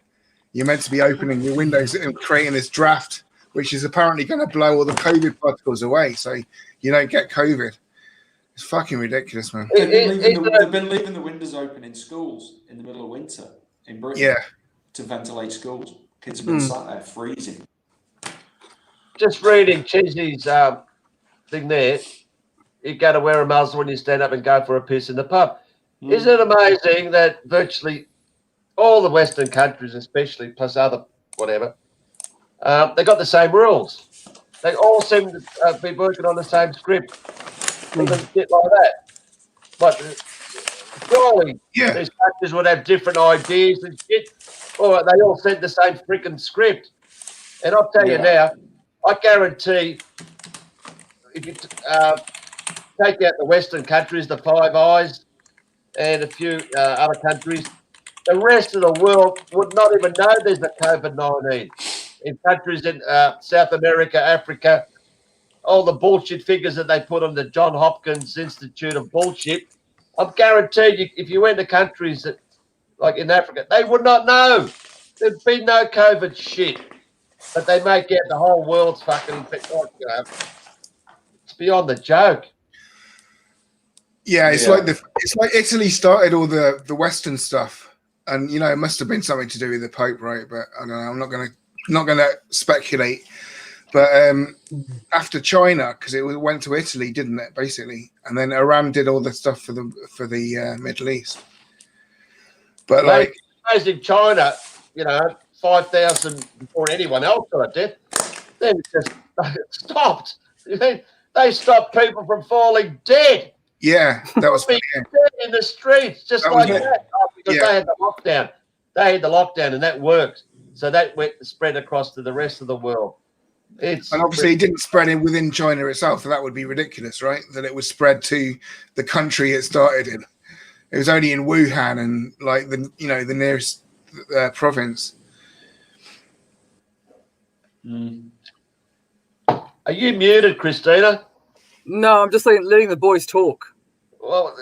you're meant to be opening your windows and creating this draft, which is apparently going to blow all the COVID particles away, so you don't get COVID. It's fucking ridiculous, man. They've been leaving the windows open in schools in the middle of winter in Britain. Yeah. To ventilate schools. Kids have been sat there freezing. Just reading Cheesy's thing there, you got to wear a muzzle when you stand up and go for a piss in the pub. Isn't it amazing that virtually all the Western countries, especially plus other whatever, they got the same rules. They all seem to be working on the same script. Even shit like that. But Surely Yeah. these countries would have different ideas and shit. Or they all said the same freaking script. And I'll tell you now, I guarantee if you take out the Western countries, the Five Eyes, and a few other countries, the rest of the world would not even know there's a COVID-19. In countries in South America, Africa, all the bullshit figures that they put on the John Hopkins Institute of Bullshit, I'm guaranteed you, if you went to countries that, like in Africa, they would not know. There'd be no COVID shit. But they make out the whole world's fucking infected. It's beyond the joke. Yeah, it's like Italy started all the Western stuff, and it must have been something to do with the Pope, right? But I don't know. I'm not gonna speculate. But after China, because it went to Italy, didn't it? Basically, and then Iran did all the stuff for the Middle East. But like, in China, 5,000 before anyone else got a death. Then it just stopped. They stopped people from falling dead. Yeah, that was dead in the streets, just that like that. Because they had the lockdown. They had the lockdown, and that worked. So that went spread across to the rest of the world. And obviously, it didn't spread within China itself. So that would be ridiculous, right? That it was spread to the country it started in. It was only in Wuhan and like the nearest province. Are you muted, Christina? No, I'm just letting the boys talk. Well,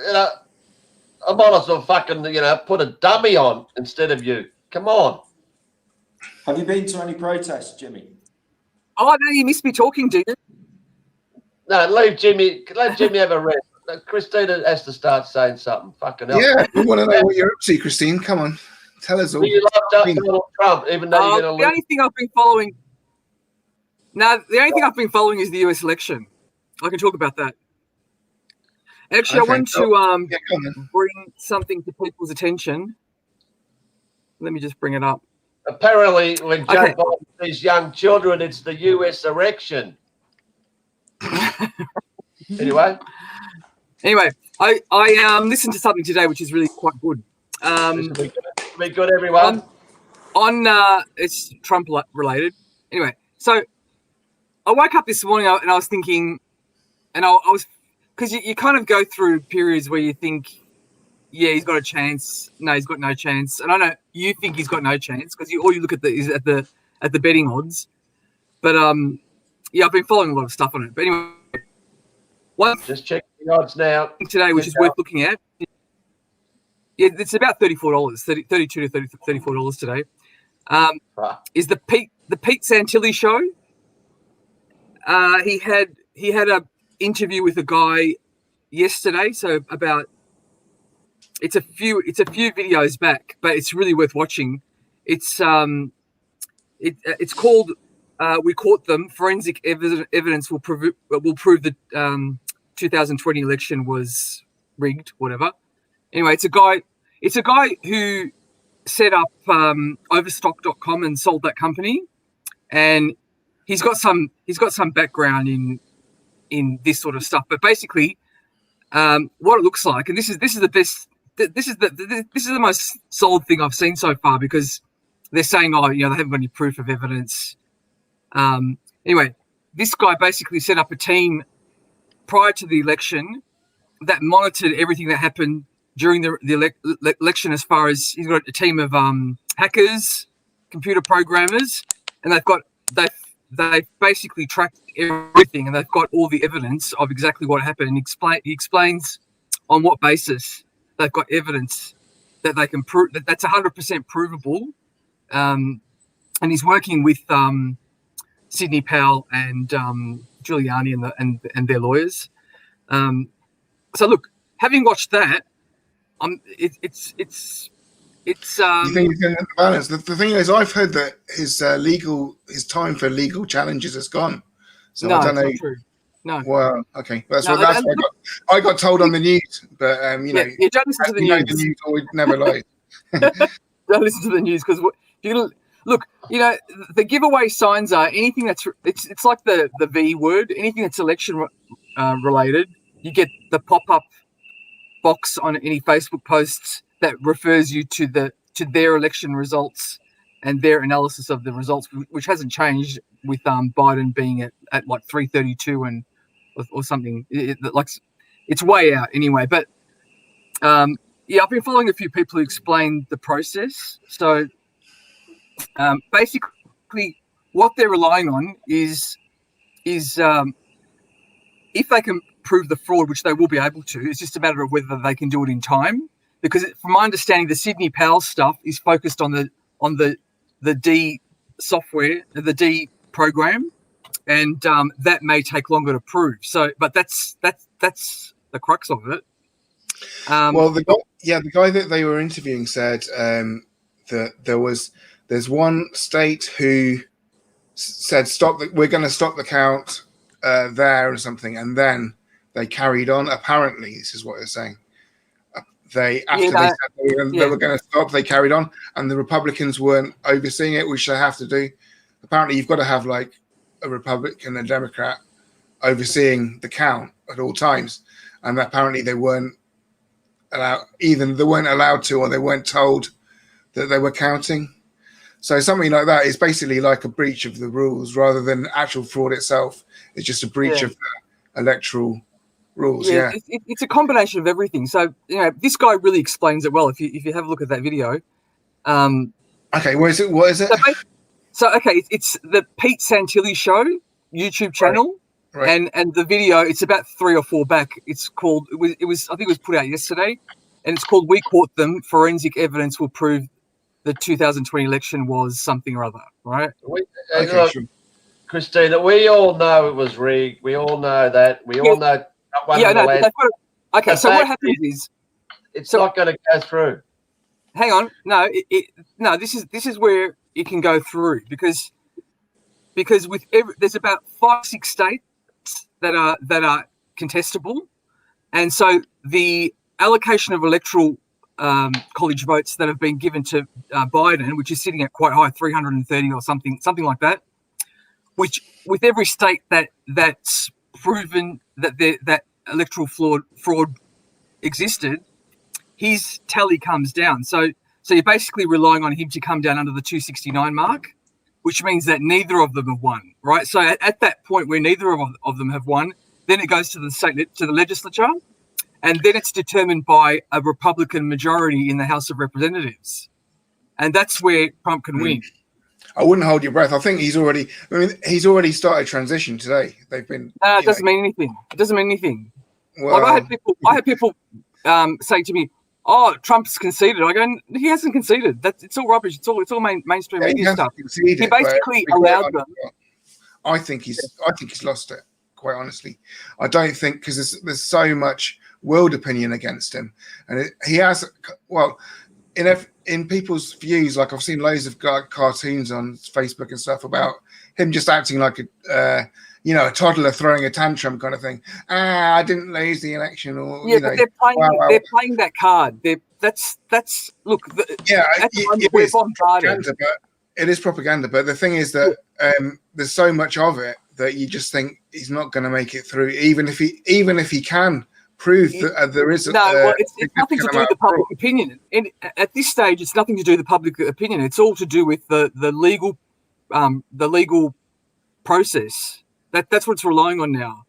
I might as well fucking put a dummy on instead of you. Come on. Have you been to any protests, Jimmy? Oh no, you missed me talking, do you? No, leave Jimmy. Let Jimmy have a rest. Christina has to start saying something. Fucking hell. Yeah, we want to know what you're up to, Christine. Come on, tell us all. You locked up Donald Trump, even though you're going to lose. The only thing I've been following. No, the only thing I've been following is the US election. I can talk about that. Actually, I want to bring something to people's attention. Let me just bring it up. Apparently, when Joe Biden sees young children, it's the US erection. Anyway, I listened to something today which is really quite good. This will be good, everyone. It's Trump related. Anyway, so I woke up this morning and I was thinking, and I was, because you kind of go through periods where you think, yeah, he's got a chance. No, he's got no chance. And I know you think he's got no chance because all you look at at the betting odds. But yeah, I've been following a lot of stuff on it. But anyway, just check the odds now today, which is worth looking at. Yeah, it's about $34, $32 to $34 today. Is the Pete Santilli show? He had a interview with a guy yesterday. So about it's a few videos back, but it's really worth watching. It's called "We Caught Them." Forensic evidence will prove the 2020 election was rigged. Whatever. Anyway, it's a guy who set up Overstock.com and sold that company, and he's got some background in this sort of stuff. But basically, what it looks like, and this is the best. This is the most solid thing I've seen so far, because they're saying, they haven't got any proof of evidence. Anyway, this guy basically set up a team prior to the election that monitored everything that happened during the election, as far as he's got a team of hackers, computer programmers, and they've basically tracked everything, and they've got all the evidence of exactly what happened. And he explains on what basis they've got evidence that they can prove that's 100% provable. And he's working with Sidney Powell and Giuliani and their lawyers. So look, having watched that, it's. You think he's going to balance? The thing is, I've heard that his time for legal challenges has gone. So no, I don't know. Not true. No. Well, okay, that's what I got told on the news. But don't listen to the news. The news always never lies. Don't listen to the news, because look, the giveaway signs are anything that's it's like the V word. Anything that's election related, you get the pop up box on any Facebook posts that refers you to their election results and their analysis of the results, which hasn't changed with Biden being at like 332 and or something. Like it's way out anyway. But yeah, I've been following a few people who explain the process. So basically, what they're relying on is if they can prove the fraud, which they will be able to, it's just a matter of whether they can do it in time. Because from my understanding, the Sydney Powell stuff is focused on the D software, the D program, and that may take longer to prove. So, but that's the crux of it. Well, the guy that they were interviewing said that there's one state who said we're going to stop the count there or something, and then they carried on. Apparently, this is what they're saying. They said they were going to stop, they carried on, and the Republicans weren't overseeing it, which they have to do. Apparently, you've got to have like a Republican and a Democrat overseeing the count at all times, and apparently they weren't allowed to, or they weren't told that they were counting. So something like that is basically like a breach of the rules rather than actual fraud itself. It's just a breach of the electoral rules. Yeah. It's a combination of everything. So, this guy really explains it well. If you have a look at that video. Okay, what is it? So it's the Pete Santilli Show YouTube channel. Right. And the video, it's about 3 or 4 back. It's called, I think it was put out yesterday, and it's called "We Caught Them. Forensic Evidence Will Prove the 2020 election was something or other," right? Look, Christina, we all know it was rigged. We all know that. We all know. Okay, so what happens is it's not going to go through. Hang on, no, this is where it can go through because with there's about 5-6 states that are contestable, and so the allocation of electoral college votes that have been given to Biden, which is sitting at quite high, 330 or something like that, which with every state that's proven that electoral fraud existed, his tally comes down. So you're basically relying on him to come down under the 269 mark, which means that neither of them have won, right? So at that point where neither of them have won, then it goes to the legislature, and then it's determined by a Republican majority in the House of Representatives, and that's where Trump can win. I wouldn't hold your breath. I think he's already started transition today. They've been. It doesn't mean anything. It doesn't mean anything. Well, like I had people saying to me, "Oh, Trump's conceded." I go, "He hasn't conceded. It's all rubbish. It's all mainstream media stuff." He basically allowed them. I think he's lost it. Quite honestly, I don't think, because there's so much world opinion against him, and he has. Well, in people's views, like I've seen loads of cartoons on Facebook and stuff about him just acting like a toddler throwing a tantrum kind of thing. I didn't lose the election, or but they're playing that card. That's look. We're bombarded. It is propaganda. But the thing is that there's so much of it that you just think he's not going to make it through, even if he can prove that there is. It's nothing to do with the public opinion. And at this stage, it's nothing to do with the public opinion. It's all to do with the legal process. That's what it's relying on now.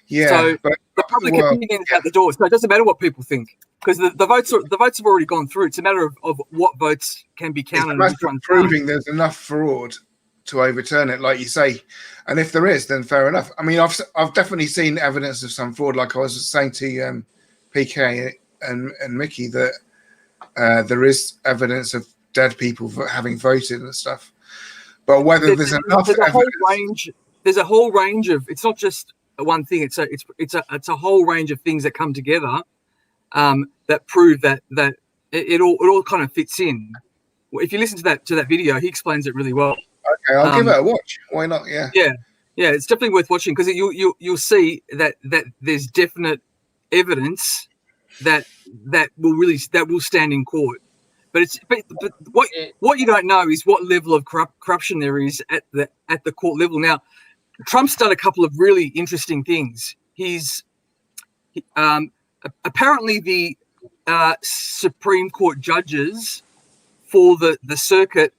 Yeah. So the public opinion is out the door. So it doesn't matter what people think, because the votes have already gone through. It's a matter of what votes can be counted. It's proving there's enough fraud to overturn it, like you say. And if there is, then fair enough. I mean, I've definitely seen evidence of some fraud, like I was saying to Peekay and Mickey, that there is evidence of dead people having voted and stuff. But whether there's enough evidence, there's a whole range of. It's not just one thing. It's a whole range of things that come together that prove that it all kind of fits in. If you listen to that video, he explains it really well. Okay, I'll give it a watch. Why not? Yeah. Yeah, it's definitely worth watching, because you'll see that there's definite evidence that will stand in court. But what you don't know is what level of corruption there is at the court level. Now, Trump's done a couple of really interesting things. He's apparently the Supreme Court judges for the circuit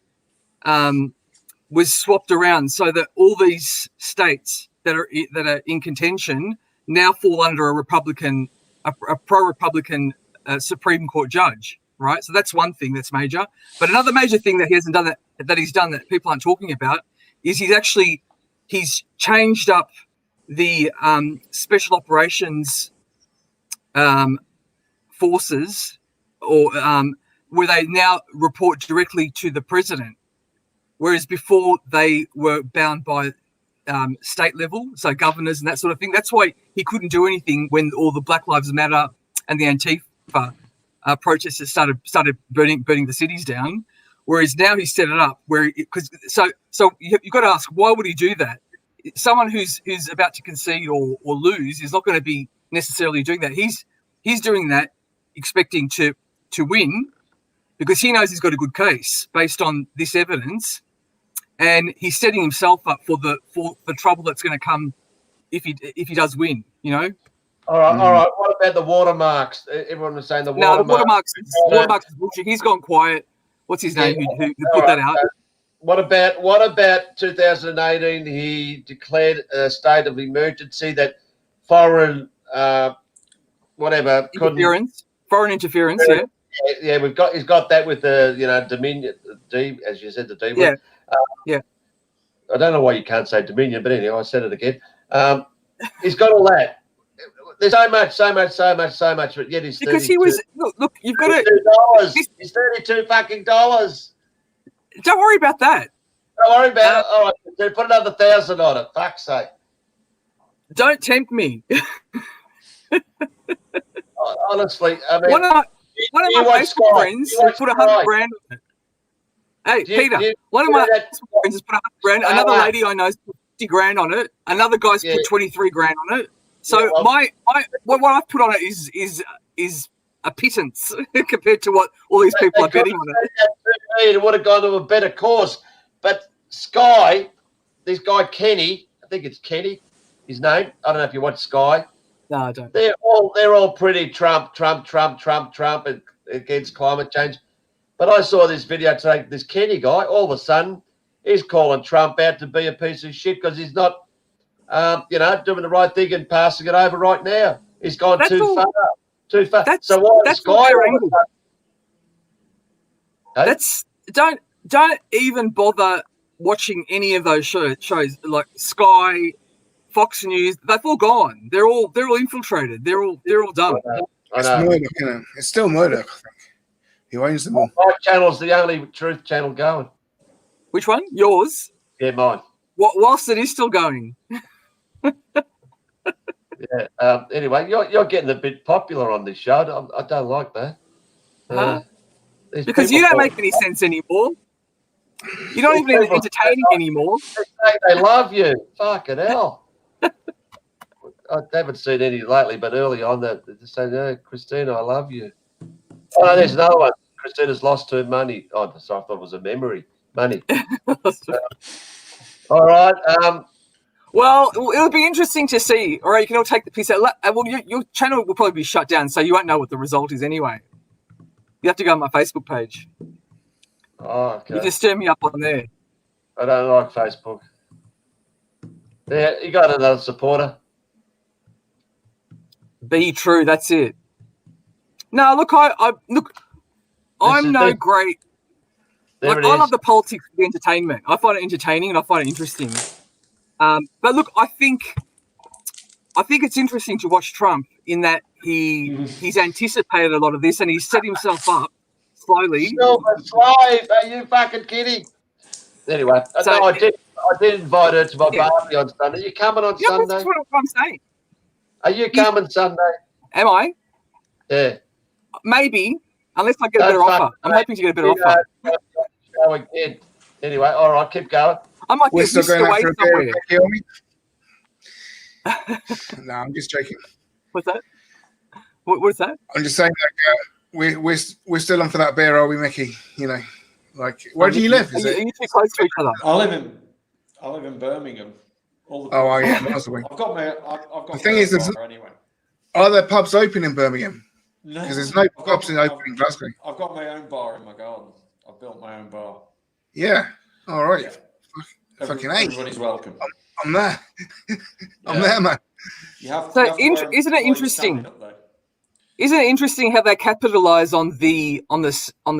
was swapped around so that all these states that are in contention now fall under a pro-Republican Supreme Court judge, right? So that's one thing that's major. But another major thing that he hasn't done that he's done that people aren't talking about is he's changed up the special operations forces, or where they now report directly to the president, whereas before they were bound by state level, so governors and that sort of thing. That's why he couldn't do anything when all the Black Lives Matter and the Antifa protesters started burning the cities down. Whereas now he's set it up so you've got to ask, why would he do that? Someone who's about to concede or lose is not going to be necessarily doing that. He's doing that expecting to win, because he knows he's got a good case based on this evidence, and he's setting himself up for the trouble that's going to come if he does win. You know. All right. What about the watermarks? Everyone was saying the watermarks. No, the watermarks is bullshit. He's gone quiet. What's his name? Who put that out? What about 2018? He declared a state of emergency that foreign foreign interference. Yeah, he's got that with the Dominion D, as you said, the D word. Yeah. I don't know why you can't say Dominion, but anyway, I said it again. He's got all that. There's so much, but yet he's because 32. he was look. You've got $32. He's $32 fucking dollars. Don't worry about that. Don't worry about it. All right, put another 1,000 on it. Fuck's sake. Don't tempt me. Honestly, I mean, one of my Facebook friends put 100 grand on it. Hey, Peter, one of my Facebook friends has put 100 grand. Another lady I know has put 50 grand on it. Another guy's put 23 grand on it. So what I've put on it is a pittance compared to what all these people are betting on it. It would have gone to a better cause. But Sky, this guy Kenny, I think it's Kenny, his name. I don't know if you watch Sky. No, I don't. They're all pretty Trump against climate change. But I saw this video today. This Kenny guy, all of a sudden, he's calling Trump out to be a piece of shit because he's not, doing the right thing and passing it over right now. He's gone too far. So why is Sky? Don't even bother watching any of those shows like Sky, Fox News. They've all gone. They're all infiltrated. They're all done. It's Murdoch, It's still Murdoch, I think. He owns them all. My channel's the only truth channel going. Which one? Yours? Yeah, mine. Whilst it is still going. Yeah. Anyway, you're getting a bit popular on this show. I don't like that. Because you don't make any sense anymore. You're not even entertaining anymore. They love you. Fucking hell. I haven't seen any lately, but early on they say, "No, Christina, I love you." Oh, there's another one. Christina's lost her money. Oh, sorry, I thought it was a memory. Money. All right. Well, it'll be interesting to see. All right, you can all take the piece out. Well, your channel will probably be shut down, so you won't know what the result is anyway. You have to go on my Facebook page. Oh, okay. You can stir me up on there. I don't like Facebook. Yeah, you got another supporter. Be true. That's it. No, look, I'm no great. I love the politics of the entertainment. I find it entertaining and I find it interesting. But look, I think it's interesting to watch Trump in that he's anticipated a lot of this and he's set himself up slowly. Silver slave, are you fucking kidding? Anyway, I did invite her to my party on Sunday. Are you coming on Sunday? That's what I'm saying. Are you coming Sunday? Am I? Yeah. Maybe, unless I get a better offer. I'm hoping to get a better offer. Go again. Anyway, all right, keep going. I might We're get still going away after somewhere. No, I'm just joking. What's that? What's that? I'm just saying, we're still on for that beer, are we, Mickey? Where do you live? Are you too close to each other? I live in Birmingham. Yeah, miles away. I've got The thing is, anyway. Are there pubs open in Birmingham? No, Because there's no pubs open in Glasgow. I've got my own bar in my garden. I've built my own bar. Yeah. All right. Yeah. Fucking Everybody's welcome. I'm there. I'm there, man. Isn't it interesting? Isn't it interesting how they capitalize on the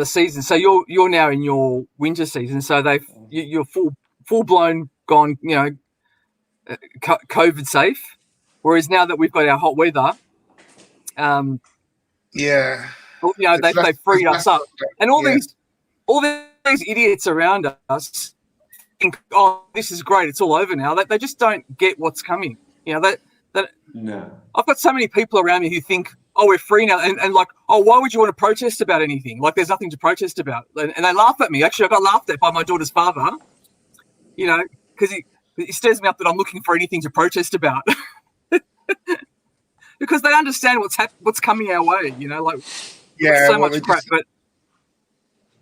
season? So you're now in your winter season, so you're full blown gone, COVID safe. Whereas now that we've got our hot weather, yeah, they freed us up, and all these idiots around us think, oh, this is great, it's all over now. They just don't get what's coming. No. I've got so many people around me who think, oh, we're free now, and like, oh, why would you want to protest about anything? Like, there's nothing to protest about, and they laugh at me. Actually, I got laughed at by my daughter's father, because he stirs me up that I'm looking for anything to protest about. Because they understand what's coming our way, so much crap. But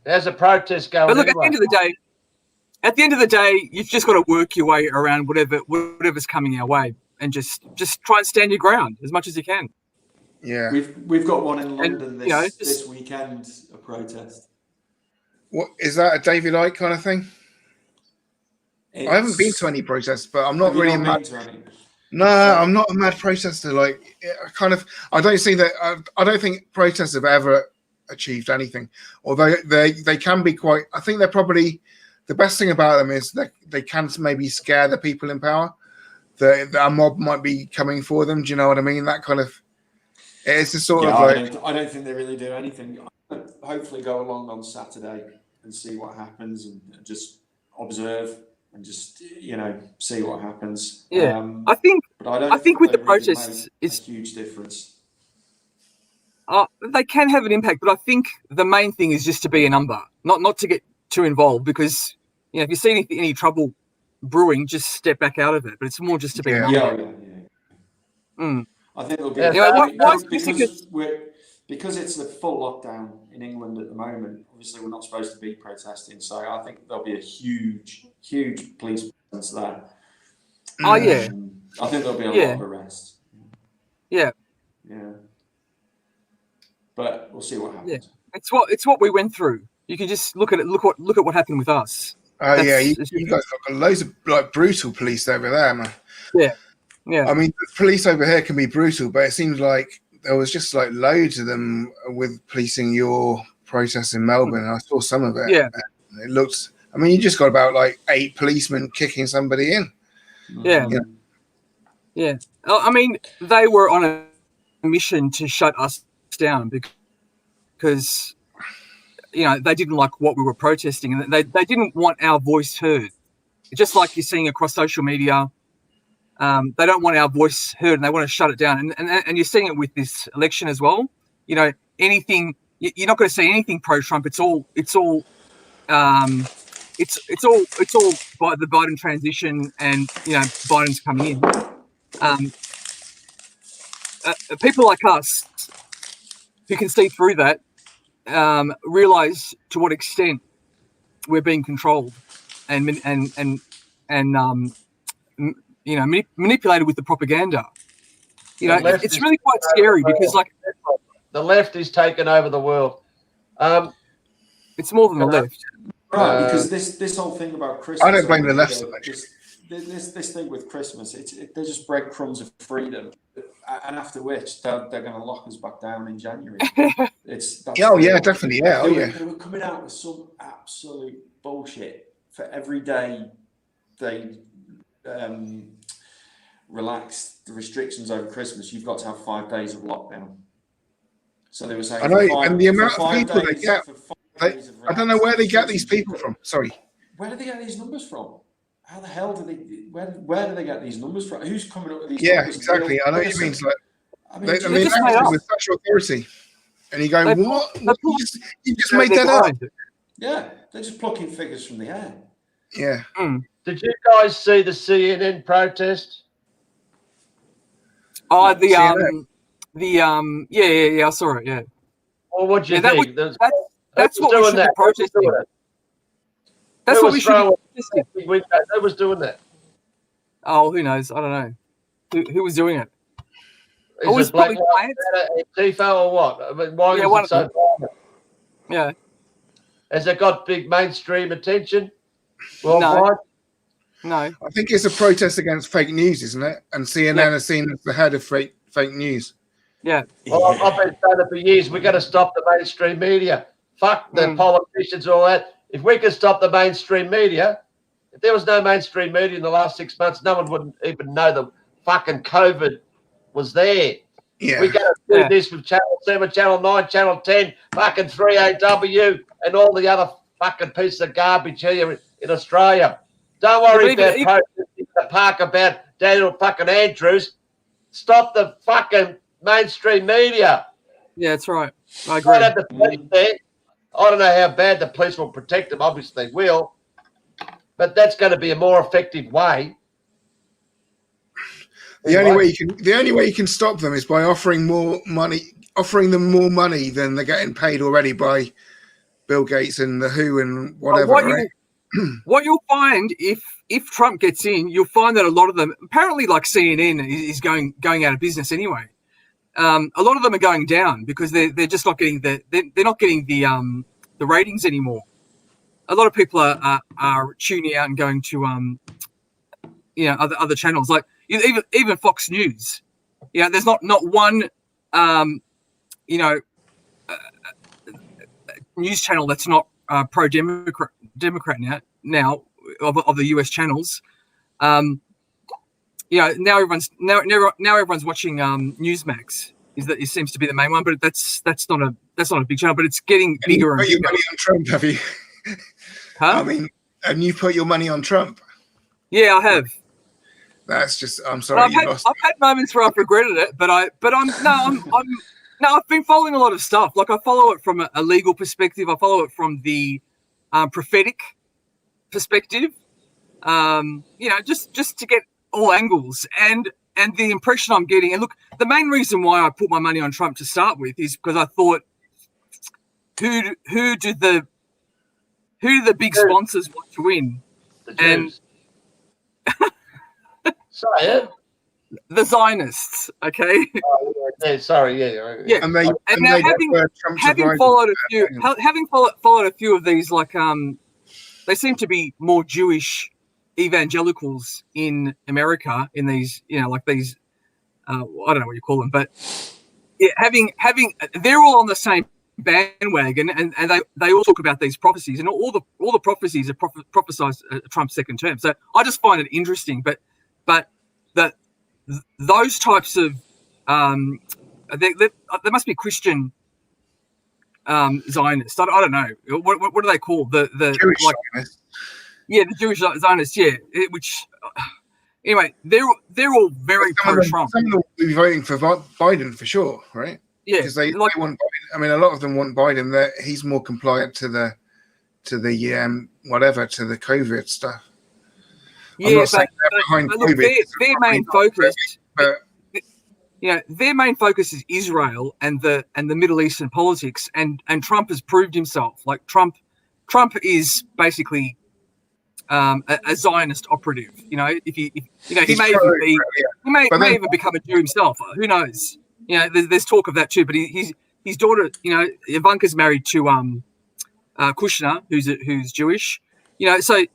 there's a protest going. But look, at the end of the day, you've just got to work your way around whatever's coming our way, and just try and stand your ground as much as you can. Yeah, we've got one in London this weekend, a protest. What is that? A David Icke kind of thing? I haven't been to any protests, but I'm not really mad. No, I'm not a mad protester. Like, I don't see that. I don't think protests have ever achieved anything. Although they can be quite. I think they're probably the best thing about them is that they can maybe scare the people in power. That a mob might be coming for them. Do you know what I mean? That kind of. It's a sort of like. I don't think they really do anything. Hopefully, go along on Saturday and see what happens, and just observe. And just see what happens. Yeah, I think with the protests, it's a huge difference. They can have an impact, but I think the main thing is just to be a number, not to get too involved. Because if you see any trouble brewing, just step back out of it. But it's more just to be a number. Yeah. I think there'll be because it's the full lockdown in England at the moment. Obviously, we're not supposed to be protesting, so I think there'll be a huge police presence there. Oh yeah, I think there'll be a lot of arrests. Yeah. But we'll see what happens. Yeah. It's what we went through. You can just look at it. Look at what happened with us. Oh yeah, you guys got loads of like brutal police over there, man. Yeah. I mean, the police over here can be brutal, but it seems like there was just like loads of them with policing your protests in Melbourne. I saw some of it. Yeah. It looked. I mean, you just got about like 8 policemen kicking somebody in. Yeah. Yeah. I mean, they were on a mission to shut us down because they didn't like what we were protesting, and they didn't want our voice heard. Just like you're seeing across social media, they don't want our voice heard, and they want to shut it down. And you're seeing it with this election as well. Anything you're not going to see anything pro-Trump. It's all by the Biden transition, and Biden's coming in. People like us who can see through that realize to what extent we're being controlled and manipulated with the propaganda. It's really quite scary because the left is taking over the world. It's more than the left. Right, because this whole thing about Christmas. I don't blame the left so much. This thing with Christmas, they're just breadcrumbs of freedom, and after which they're going to lock us back down in January. Definitely, yeah. They were coming out with some absolute bullshit for every day they relaxed the restrictions over Christmas. You've got to have 5 days of lockdown. So they were saying, I know, and the amount of people they get. I don't know where they get these people from. Sorry. Where do they get these numbers from? How the hell do they? Where do they get these numbers from? Who's coming up with these? Yeah, numbers? Exactly. I know what you mean. They just with such authority, and you go, "What? You just made that up?" Yeah, they're just plucking figures from the air. Yeah. Did you guys see the CNN protest? Oh, I saw it. Yeah. Well, what do you think? That's what we should be protesting. That's what we should be protesting. Who was doing that? Oh, who knows? I don't know. Who was doing it? Oh, Is it's it Black probably Lives Matter, Antifa, or what? I mean, why Yeah, is one it so of violent? Yeah. Has it got big mainstream attention worldwide? No. I think it's a protest against fake news, isn't it? And CNN is seen as the head of fake news. Yeah. Well, I've been saying it for years. We've got to stop the mainstream media. Fuck the politicians, all that. If we could stop the mainstream media, if there was no mainstream media in the last 6 months, no one wouldn't even know the fucking COVID was there. Yeah. We got to do this with Channel 7, Channel 9, Channel 10, fucking 3AW, and all the other fucking pieces of garbage here in Australia. Don't worry about protesting in the park about Daniel fucking Andrews. Stop the fucking mainstream media. Yeah, that's right. I agree. Don't have the police there. I don't know how bad the police will protect them. Obviously, they will. But that's going to be a more effective way. The only way you can stop them is by offering them more money than they're getting paid already by Bill Gates and the WHO and whatever. What you'll find if Trump gets in, you'll find that a lot of them, apparently, like CNN is going out of business anyway. A lot of them are going down because they're just not getting they're not getting the ratings anymore. A lot of people are tuning out and going to other channels, like even Fox News. There's not one news channel that's not pro-Democrat now of the US channels. Now everyone's watching Newsmax. It seems to be the main one, but that's not a big channel, but it's getting bigger and bigger. You put your money on Trump, have you? Huh? I mean, and you put your money on Trump. Yeah, I have. That's just. I'm sorry. I've had moments where I've regretted it, but I've been following a lot of stuff. Like I follow it from a legal perspective. I follow it from the prophetic perspective. Just to get all angles and the impression I'm getting. And look, the main reason why I put my money on Trump to start with is because I thought, who do the big sponsors want to win? The Jews. Sorry, the Zionists, okay? Oh, yeah, sorry, yeah. And now having followed a few of these, like they seem to be more Jewish evangelicals in America. In these, like these, I don't know what you call them, but having they're all on the same bandwagon, and they all talk about these prophecies, and all the prophecies are prophesied Trump's second term. So I just find it interesting, but that those types of there must be Christian Zionists. I don't know what do they call the Jewish Zionists? Yeah, the Jewish Zionists. Yeah, which anyway, they're all very pro-Trump. Some of them will be voting for Biden for sure, right? Yeah, because they want Biden. I mean, a lot of them want Biden. He's more compliant to the COVID stuff. Yeah, but look, their main focus, their main focus is Israel and the Middle Eastern politics, and Trump has proved himself. Like Trump is basically a Zionist operative. If he may even become a Jew himself. Who knows? There's talk of that too. But his daughter, Ivanka's married to Kushner, who's Jewish. So.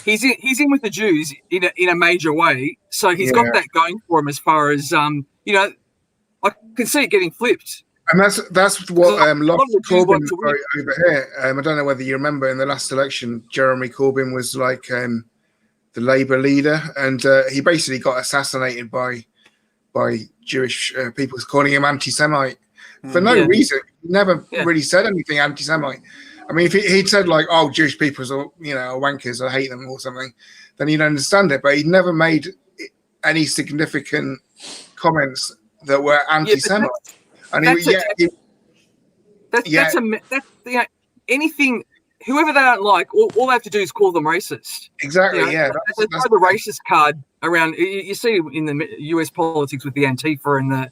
He's in with the Jews in a major way, so he's got that going for him. As far as I can see it getting flipped, and that's what Corbyn wrote over here. I don't know whether you remember in the last election, Jeremy Corbyn was like the Labour leader, and he basically got assassinated by Jewish people, calling him anti-Semite for no reason. He never really said anything anti-Semite. I mean, if he'd said like, "Oh, Jewish people are wankers, I hate them" or something, then you'd understand it. But he'd never made any significant comments that were anti-Semite. Anything, whoever they don't like, all they have to do is call them racist. Exactly. They throw the racist card around. You see in the US politics with the Antifa and the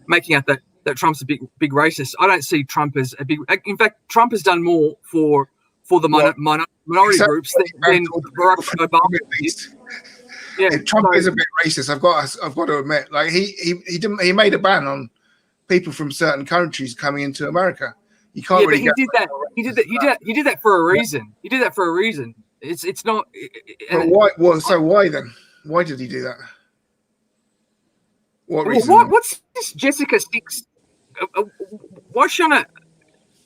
making out that Trump's a big racist. I don't see Trump as a big. In fact, Trump has done more for the minority groups than Barack Obama did. Yeah, Trump so- is a bit racist. I've got to admit. Like he made a ban on people from certain countries coming into America. You can't yeah, really but get. he did that for a reason. He did that for a reason. It's not. But why? Well, so why then? Why did he do that? What reason? What's this Jessica Six? Why's she on it?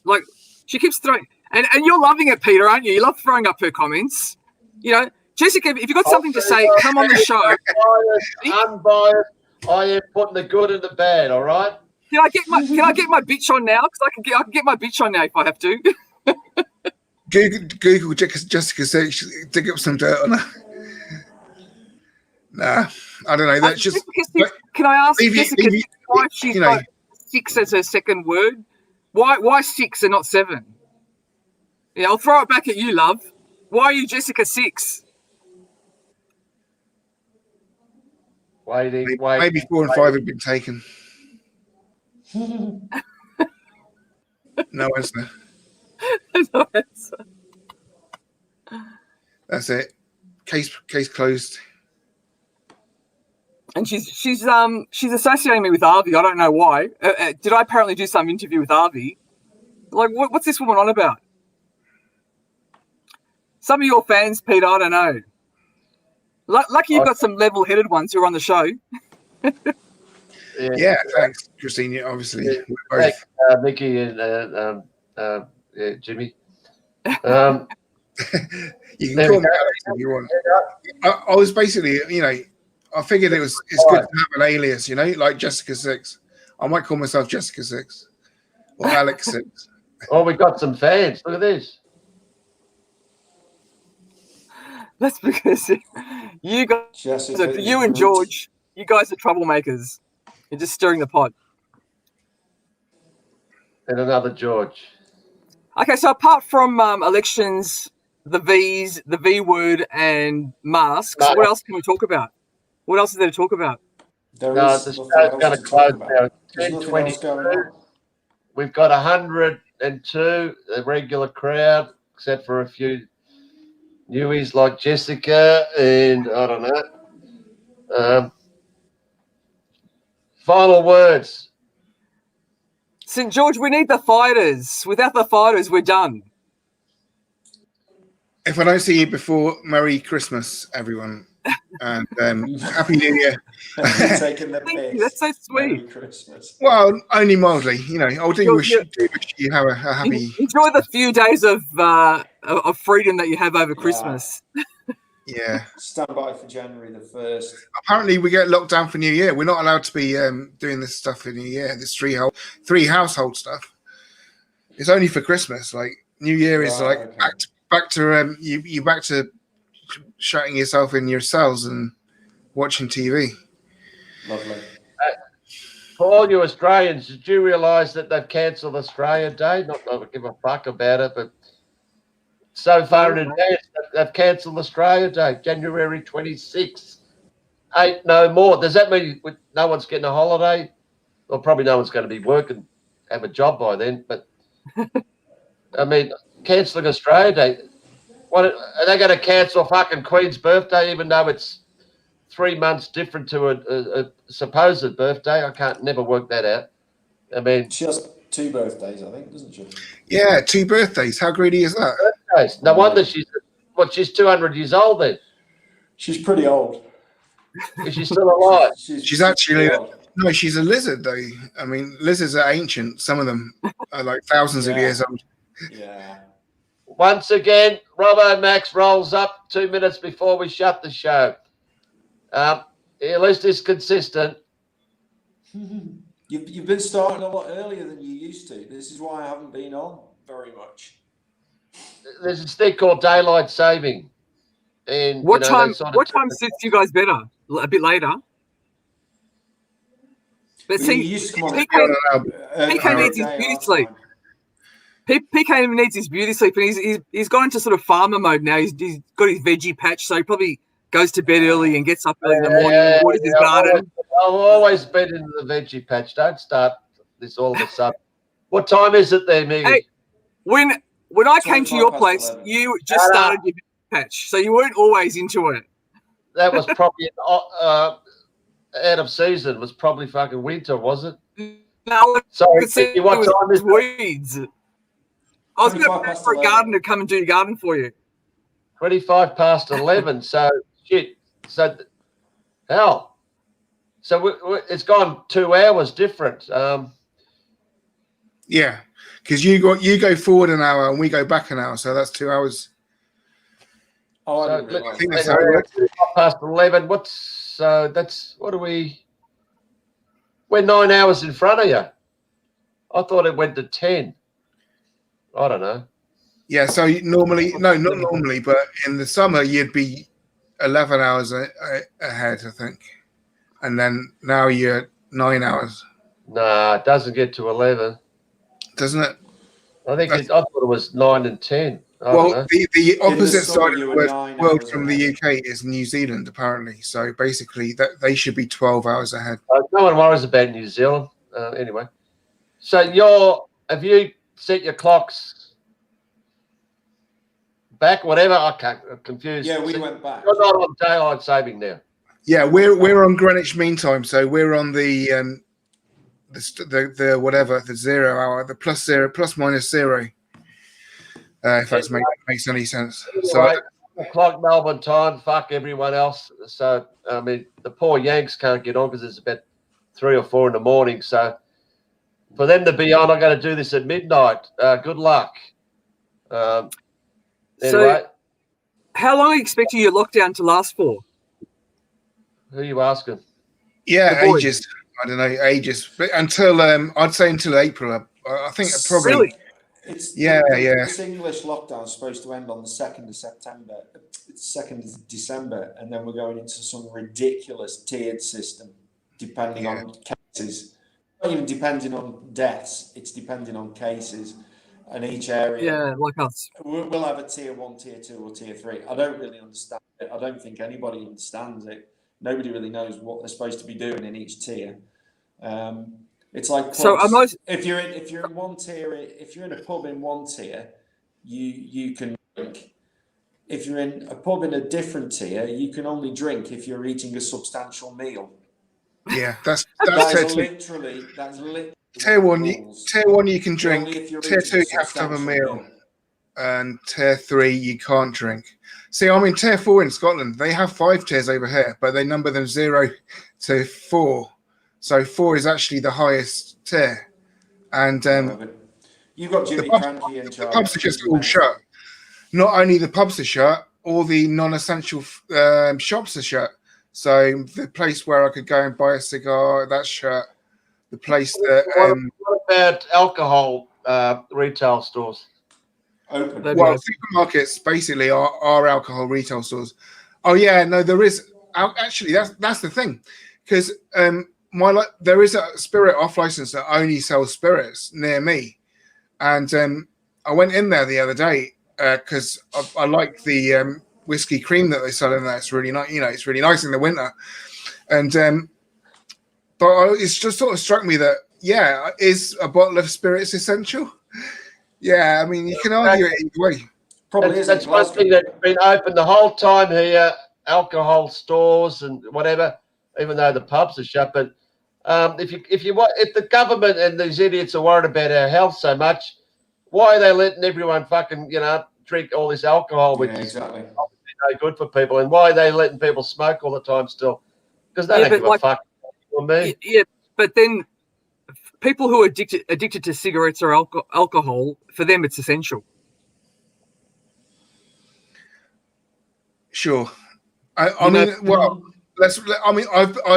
Like, she keeps throwing, and you're loving it, Peter, aren't you? You love throwing up her comments. You know, Jessica, if you've got something to say, come on the show. Unbiased. I am putting the good and the bad. All right. Can I get my bitch on now? Because I can get my bitch on now if I have to. Google Jessica Six, dig up some dirt on her. Nah, I don't know. That's just. Can I ask Jessica why she's you know, got 6 as her second word? Why 6 and not 7? Yeah, I'll throw it back at you, love. Why are you Jessica 6? Waiting. maybe 4 and 5 have been taken. No answer. No answer. That's it. Case closed. And she's associating me with Avi. I don't know why. Did I apparently do some interview with Avi? Like, what's this woman on about? Some of your fans, Peter, I don't know. Lucky you've got some level-headed ones who are on the show. Yeah, thanks, Christine. Obviously, Thanks, Mickey and Jimmy. You can call me Alex if you want. I was basically, I figured it's good to have an alias, like Jessica Six. I might call myself Jessica Six or Alex Six. Oh, we got some fans. Look at this. That's because you guys, you and George, you guys are troublemakers. You're just stirring the pot. And another George. Okay, so apart from elections, the V's, the V word, and masks, what else can we talk about? What else is there to talk about? The show's going to close now. 10:22. We've got 102, the regular crowd, except for a few newies like Jessica and I don't know. Final words. St. George, we need the fighters. Without the fighters, we're done. If I don't see you before, Merry Christmas, everyone. And Happy New Year. Taking the Thank piss. you. That's so sweet. Merry Christmas. Well, only mildly. I'll do wish you have a happy. Enjoy the few days of freedom that you have over Christmas. Yeah. Stand by for January the 1st. Apparently, we get locked down for New Year. We're not allowed to be doing this stuff for New Year. This three household stuff. It's only for Christmas. Like New Year is back to you back to shutting yourself in your cells and watching TV. Lovely. For all you Australians, did you realise that they've cancelled Australia Day? Not that I give a fuck about it, but so far in advance, they've cancelled Australia Day, January 26th. Ain't no more. Does that mean no one's getting a holiday? Well, probably no one's going to be working, have a job by then. But, I mean, cancelling Australia Day. What are they going to cancel fucking Queen's birthday, even though it's 3 months different to a supposed birthday? I can't never work that out. I mean, she has 2 birthdays, I think, doesn't she? Yeah, 2 birthdays. How greedy is that? Birthdays. No wonder she's 200 years old then. She's pretty old. Is she still alive? She's actually no, she's a lizard though. I mean, lizards are ancient. Some of them are like thousands of years old. Yeah. Once again, Robbo Max rolls up 2 minutes before we shut the show. At least it's consistent. You've been starting a lot earlier than you used to. This is why I haven't been on very much. There's this thing called daylight saving. And what time suits you guys better? A bit later. But see, Peekay needs his beauty sleep. Peekay needs his beauty sleep, and he's gone into sort of farmer mode now. He's got his veggie patch, so he probably goes to bed early and gets up early in the morning, waters his garden. I've always been into the veggie patch. Don't start this all of a sudden. What time is it there, Miggy? Hey, when I came to your place, you just started your veggie patch, so you weren't always into it. that was probably out of season. Was probably fucking winter, was it? No, Sorry, it what was time is it? weeds. I was going 25 to pay past for a 11. gardener to come and do your garden for you. 25 past 11. So shit. So hell. So it's gone 2 hours different. Yeah, because you go forward an hour and we go back an hour, so that's 2 hours. Oh, I So didn't realise. I think that's how it works. 25 past 11. What are we? We're 9 hours in front of you. I thought it went to 10. I don't know. Yeah, so normally, no, not normally, but in the summer you'd be 11 hours ahead, I think, and then now you're 9 hours, Nah, it doesn't get to 11. doesn't it? I thought it was 9 and 10. I don't Well, know. the opposite summer, side you of were the 9 world hours from ahead. the UK is New Zealand, apparently. So basically, that they should be 12 hours ahead. No one worries about New Zealand. Anyway, so have you set your clocks back? Whatever. I'm confused. Yeah, we So went back. you're not on daylight saving now. Yeah, we're on Greenwich Mean Time, so we're on the whatever, the 0 hour, the plus minus zero. If that makes any sense. So Anyway, o'clock Melbourne time. Fuck everyone else. So I mean, the poor Yanks can't get on because it's about 3 or 4 in the morning. So for them to be on, I got to do this at midnight. Good luck. Anyway, So, how long are you expecting your lockdown to last for? who are you asking? yeah, The boys. ages. I don't know, ages, but until I'd say until April. I think probably. Really? This English lockdown is supposed to end on the 2nd of September, 2nd of December, and then we're going into some ridiculous tiered system, depending on cases. Not even depending on deaths, it's depending on cases, and each area. Yeah, like us. We'll have a tier 1, tier 2, or tier 3. I don't really understand it. I don't think anybody understands it. Nobody really knows what they're supposed to be doing in each tier. It's like clubs. So if you're in one tier, if you're in a pub in one tier, you can drink. If you're in a pub in a different tier, you can only drink if you're eating a substantial meal. Yeah, that's literally tier one. Tier 1 you can drink. Tier 2 you have to have a meal. meal, and tier 3 you can't drink. See, I'm in tier 4 in Scotland. They have 5 tiers over here, but they number them 0 to 4. So 4 is actually the highest tier, and you've got Jimmy Cranky in charge. The pubs are just all shut. Not only the pubs are shut, all the non-essential shops are shut. So the place where I could go and buy a cigar, that's shut. The place that what about alcohol retail stores? Open. Well, supermarkets basically are alcohol retail stores. Oh yeah, no, there is actually that's the thing, because there is a spirit off license that only sells spirits near me, and I went in there the other day because I like the whiskey cream that they sell in there. It's really nice, it's really nice in the winter, and but it's just sort of struck me that is a bottle of spirits essential? Yeah, I mean you can argue it either way. Probably that's one thing that's been open the whole time here. Alcohol stores and whatever, even though the pubs are shut. But if the government and these idiots are worried about our health so much, why are they letting everyone fucking drink all this alcohol, which is obviously no good for people? And why are they letting people smoke all the time still? Because they don't give a fuck. Yeah, but then people who are addicted to cigarettes or alcohol, for them it's essential. Sure. I've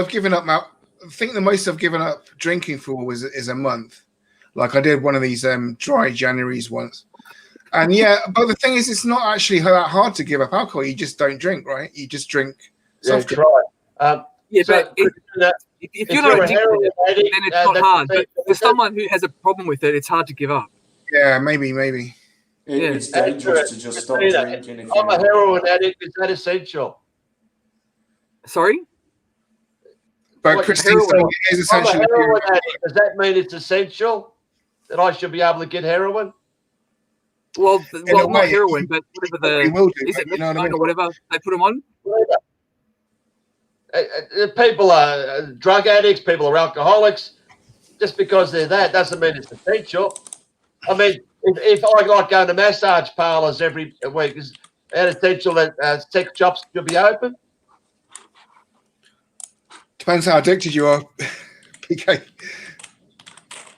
given up now. I think the most I've given up drinking for is a month. Like I did one of these dry Januaries once. And but the thing is, it's not actually that hard to give up alcohol. You just don't drink, right? You just drink soft drink. Right. But if you're not addicted, then it's not hard. But for someone who has a problem with it, it's hard to give up. Yeah, maybe. It's dangerous to just stop drinking. If I'm a heroin addict. Is that essential? Sorry? But Christine's saying it is essential. I'm a heroin addict. Does that mean it's essential that I should be able to get heroin? Well, not heroin, but whatever is it methadone or whatever they put them on? People are drug addicts, people are alcoholics. Just because they're that doesn't mean it's essential. I mean, if I like going to massage parlours every week, is it essential that sex shops should be open? Depends how addicted you are, PK.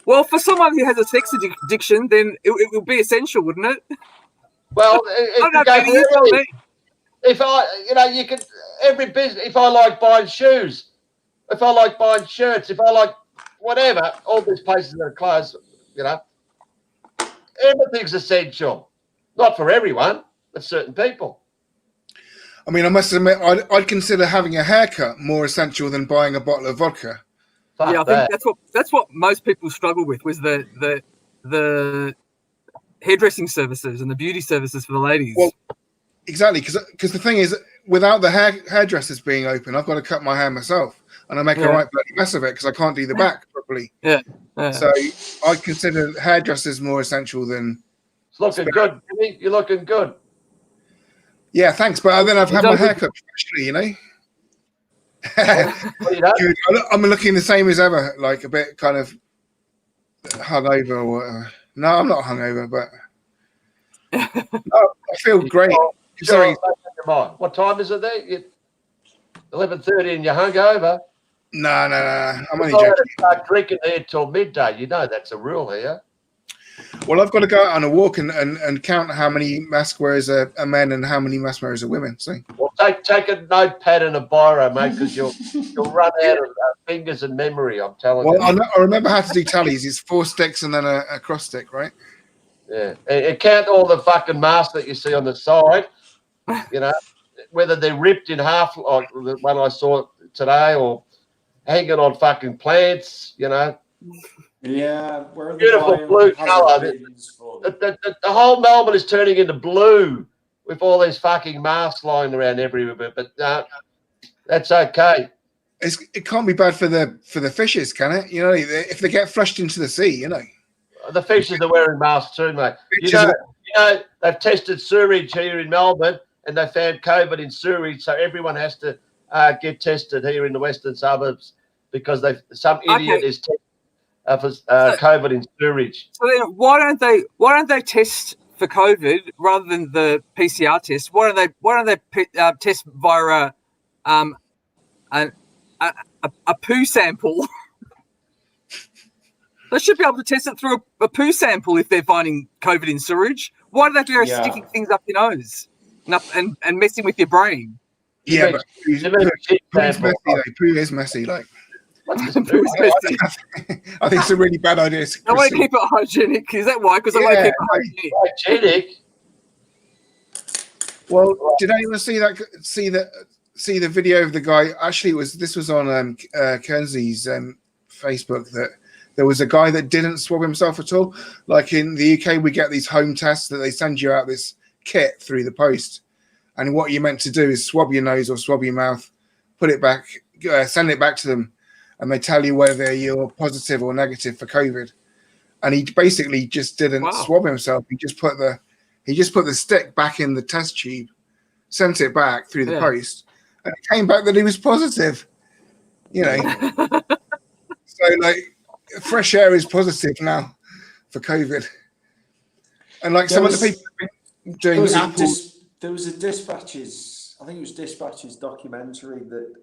Well, for someone who has a sex addiction, then it would be essential, wouldn't it? Well, if you could every business. If I like buying shoes, if I like buying shirts, if I like whatever, all these places that are closed, everything's essential. Not for everyone, but certain people. I mean, I must admit, I'd consider having a haircut more essential than buying a bottle of vodka. I think that's what most people struggle with, was the hairdressing services and the beauty services for the ladies. Well, exactly, because the thing is, without the hairdressers being open, I've got to cut my hair myself, and I make a right bloody mess of it because I can't do the back properly. Yeah. So I consider hairdressers more essential than. It's looking good. You're looking good. Yeah, thanks. But then I've had my haircut professionally, Good. I'm looking the same as ever, like a bit kind of hungover or whatever. No, I'm not hungover, but no, I feel great. Sorry. What time is it there? 11:30 and you're hungover? No. I'm only joking. Start drinking here till midday. You know that's a rule here. Well, I've got to go out on a walk and count how many mask wearers are men and how many mask wearers are women. So, well, take a notepad and a biro, mate, because you'll run out of fingers and memory. I'm telling you. Well, I remember how to do tallies. It's 4 sticks and then a cross stick, right? Yeah, and count all the fucking masks that you see on the side. Whether they're ripped in half, like the one I saw today, or hanging on fucking plants. Yeah, where are beautiful blue colour. The whole Melbourne is turning into blue with all these fucking masks lying around everywhere. But that's okay. It can't be bad for the fishes, can it? If they get flushed into the sea, The fishes are wearing masks too, mate. They've tested sewage here in Melbourne, and they found COVID in sewage, so everyone has to get tested here in the western suburbs because some idiot is tested. For COVID in sewage. So then, why don't they test for COVID rather than the PCR test? Why don't they test via a poo sample? They should be able to test it through a poo sample if they're finding COVID in sewage. Why do they have to go sticking things up your nose and messing with your brain? Yeah, but poo is messy. Like, I think it's a really bad idea. I want to keep it hygienic. Is that why? Because I want to keep it hygienic. Well, did anyone see the video of the guy? Actually, this was on Kernsley's Facebook, that there was a guy that didn't swab himself at all. Like in the UK, we get these home tests that they send you out this kit through the post, and what you're meant to do is swab your nose or swab your mouth, put it back, send it back to them, and they tell you whether you're positive or negative for COVID. And he basically just didn't swab himself. He just put the stick back in the test tube, sent it back through the post, and it came back that he was positive. So like, fresh air is positive now for COVID. And like some of the people doing there was a Dispatches, I think it was Dispatches documentary that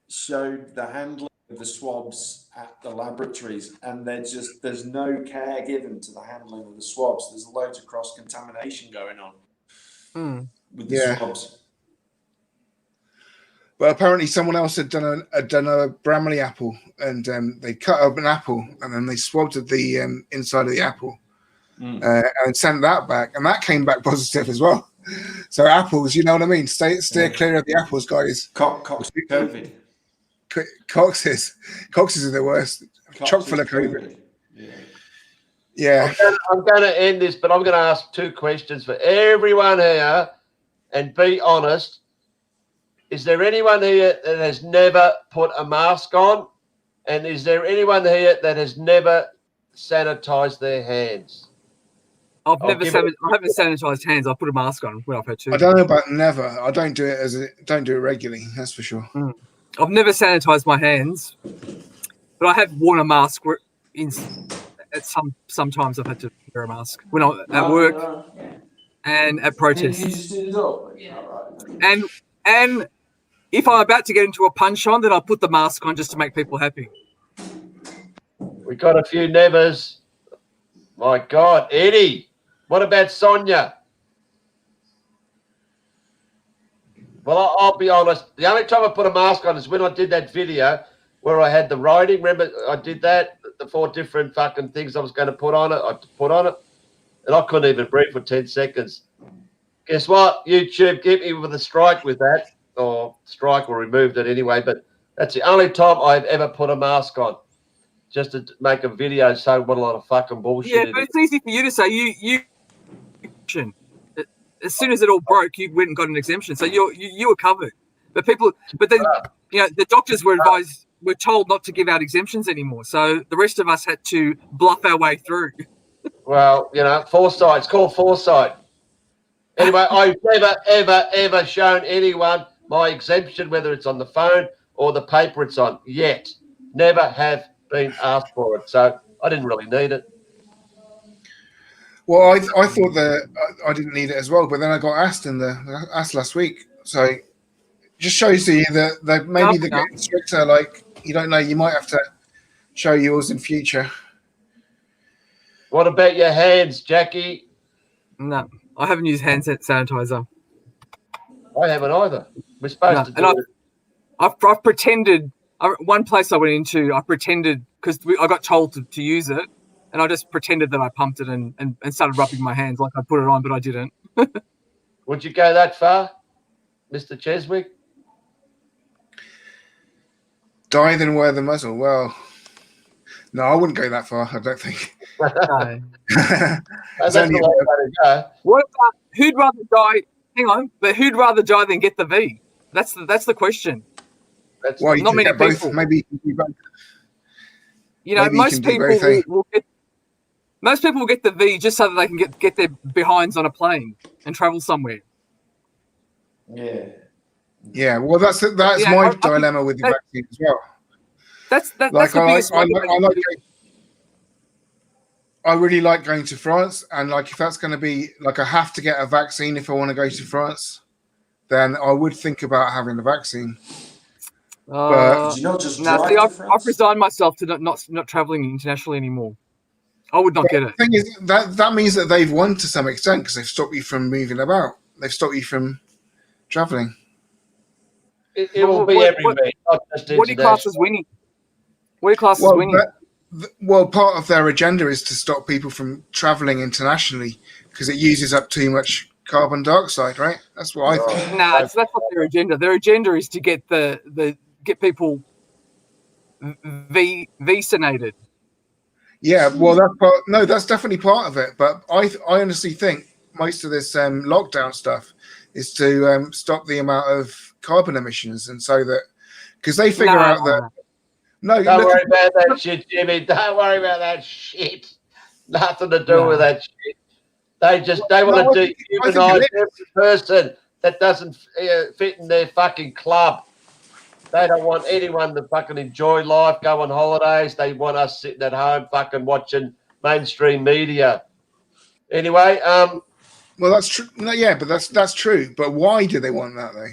showed the handling of the swabs at the laboratories, and there's no care given to the handling of the swabs. There's loads of cross contamination going on with the swabs. Well, apparently someone else had done a Bramley apple, and they cut up an apple and then they swabbed the inside of the apple and sent that back, and that came back positive as well. So apples, you know what I mean? Steer clear of the apples, guys. COVID. Coxes are the worst. Chock full of COVID. Yeah. I'm going to end this, but I'm going to ask 2 questions for everyone here, and be honest. Is there anyone here that has never put a mask on? And is there anyone here that has never sanitized their hands? I haven't sanitized hands. I put a mask on when I've had to. I don't know about never. I don't do it regularly. That's for sure. I've never sanitized my hands, but I have worn a mask. Sometimes I've had to wear a mask when I'm at work and at protests. And if I'm about to get into a punch on, then I'll put the mask on just to make people happy. We got a few nevers. My God, Eddie. What about Sonia? Well, I'll be honest. The only time I put a mask on is when I did that video where I had the writing. Remember, I did that, the 4 different fucking things I was going to put on it. I put on it, and I couldn't even breathe for 10 seconds. Guess what? YouTube get me with a strike with that, or strike or removed it anyway. But that's the only time I've ever put a mask on, just to make a video saying what a lot of fucking bullshit. Yeah, but it's easy for you to say. You as soon as it all broke, you went and got an exemption, so you were covered. But then the doctors were advised, we're told not to give out exemptions anymore. So the rest of us had to bluff our way through. Well, foresight. It's called foresight. Anyway, I've never, ever, ever shown anyone my exemption, whether it's on the phone or the paper it's on, yet. Never have been asked for it. So I didn't really need it. Well, I thought that I didn't need it as well, but then I got asked last week. So it just shows you that maybe they're getting stricter. Like, you don't know, you might have to show yours in future. What about your hands, Jackie? No, I haven't used hand sanitizer. I haven't either. We're supposed to do it. I've pretended. One place I went into, I pretended, because I got told to use it, and I just pretended that I pumped it and started rubbing my hands like I put it on, but I didn't. Would you go that far, Mr. Cheswick? Die then wear the muzzle. Well, no, I wouldn't go that far, I don't think. No. That's the way to go. What about, who'd rather die? Hang on, but who'd rather die than get the V? That's the question. Well, you not many get people. Both. Maybe you can do both. Most people will get the V just so that they can get their behinds on a plane and travel somewhere. Yeah. Yeah, well, that's my dilemma with the vaccine as well. That's the biggest one. I really like going to France, and if that's going to be I have to get a vaccine if I want to go to France, then I would think about having the vaccine. But you not just drive to France? I've resigned myself to not traveling internationally anymore. I would not get it. The thing is, that means that they've won to some extent, because they've stopped you from moving about. They've stopped you from traveling. It will be everywhere, not just international. What do you class as winning? What do you class as winning? Well, part of their agenda is to stop people from traveling internationally because it uses up too much carbon dioxide, right? That's what I think. No, that's not their agenda. Their agenda is to get get people vaccinated. Yeah, well, that's definitely part of it. But I honestly think most of this lockdown stuff is to stop the amount of carbon emissions, and so that because they figure out that. No, don't worry about that shit, Jimmy. Don't worry about that shit. Nothing to do with that shit. They want to dehumanize every person that doesn't fit in their fucking club. They don't want anyone to fucking enjoy life, go on holidays. They want us sitting at home fucking watching mainstream media. Anyway, well, that's true. No, yeah, but that's true. But why do they want that, though?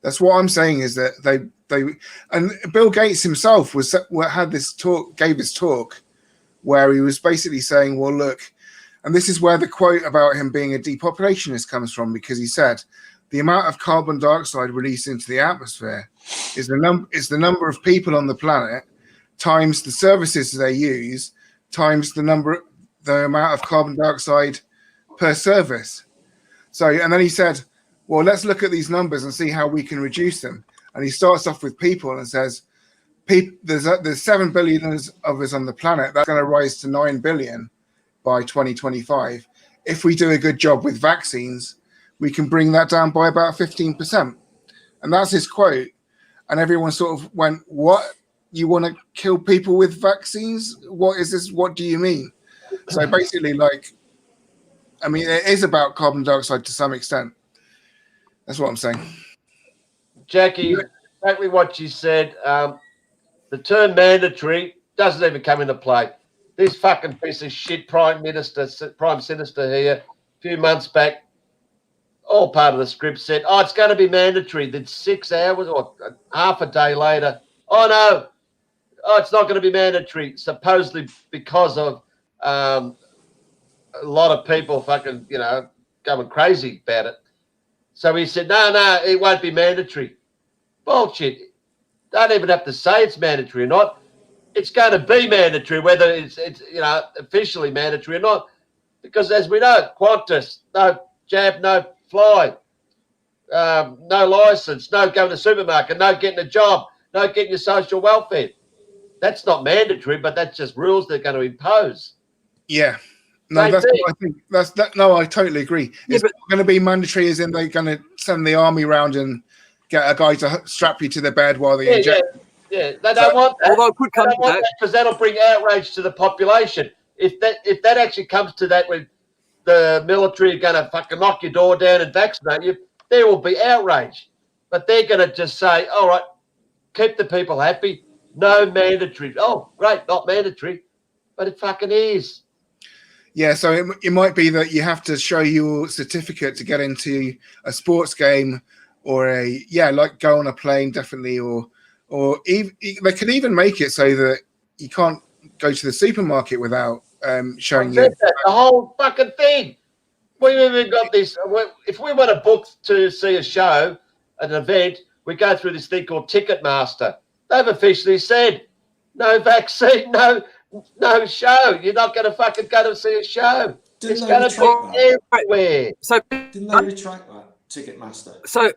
That's what I'm saying, is that they and Bill Gates himself gave this talk where he was basically saying, well, look, and this is where the quote about him being a depopulationist comes from, because he said the amount of carbon dioxide released into the atmosphere is the number of people on the planet times the services they use times the amount of carbon dioxide per service. So, and then he said, well, let's look at these numbers and see how we can reduce them. And he starts off with people and says, there's 7 billion of us on the planet. That's going to rise to 9 billion by 2025. If we do a good job with vaccines, we can bring that down by about 15%. And that's his quote. And everyone sort of went, what? You want to kill people with vaccines? What is this? What do you mean? So basically, it is about carbon dioxide to some extent. That's what I'm saying. Jackie, exactly what you said. The term mandatory doesn't even come into play. This fucking piece of shit Prime Sinister here, a few months back, all part of the script said, oh, it's going to be mandatory. Then 6 hours or half a day later, oh, no, it's not going to be mandatory, supposedly because of a lot of people fucking, going crazy about it. So he said, no, it won't be mandatory. Bullshit. Don't even have to say it's mandatory or not. It's going to be mandatory, whether it's officially mandatory or not. Because as we know, Qantas, no jab, no fly, no license, no going to the supermarket, no getting a job, no getting your social welfare. That's not mandatory, but that's just rules they're going to impose. Yeah. No, Same that's thing. what I think. That's that. No, I totally agree. Yeah, It's going to be mandatory, as in they're going to send the army round and get a guy to strap you to the bed while they inject. Yeah. They don't want that. Although it could come to that. Because that'll bring outrage to the population. If that actually comes to that, when the military are going to fucking knock your door down and vaccinate you, there will be outrage. But they're going to just say, all right, keep the people happy. No mandatory. Oh, great, not mandatory. But it fucking is. Yeah, so it might be that you have to show your certificate to get into a sports game, or like go on a plane, definitely, or even, they could even make it so that you can't go to the supermarket without showing you. The whole fucking thing. We've even got this. If we want to book to see a show, an event, we go through this thing called Ticketmaster. They've officially said no vaccine, no show. You're not going to fucking go to see a show. It's going to be everywhere. So didn't they retract that, Ticketmaster? So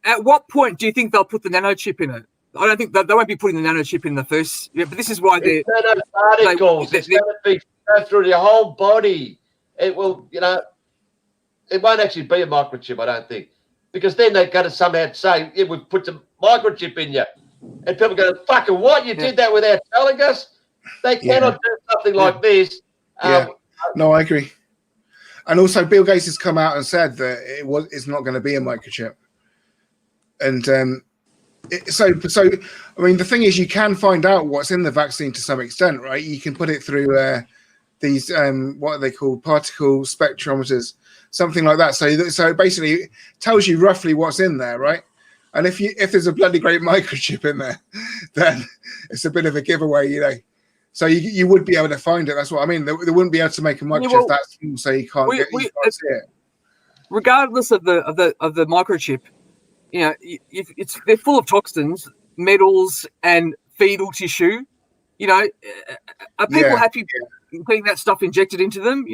at what point do you think they'll put the nanochip in it? I don't think they won't be putting the nanochip in the first. Yeah, but this is why they're particles. It's going to go through your whole body. It will, it won't actually be a microchip, I don't think, because then they're going to somehow say, yeah, we've put the microchip in you. And people go, fucking what? You did that without telling us? They cannot do something like this. No, I agree. And also, Bill Gates has come out and said that it's not going to be a microchip. And so I mean, the thing is, you can find out what's in the vaccine to some extent, right? You can put it through these what are they called, particle spectrometers, something like that. So basically, it tells you roughly what's in there, right? And if there's a bloody great microchip in there, then it's a bit of a giveaway, So you would be able to find it. That's what I mean. They wouldn't be able to make a microchip that small, so you can't see it. Regardless of the microchip, they're full of toxins, metals, and fetal tissue. Are people happy getting that stuff injected into them?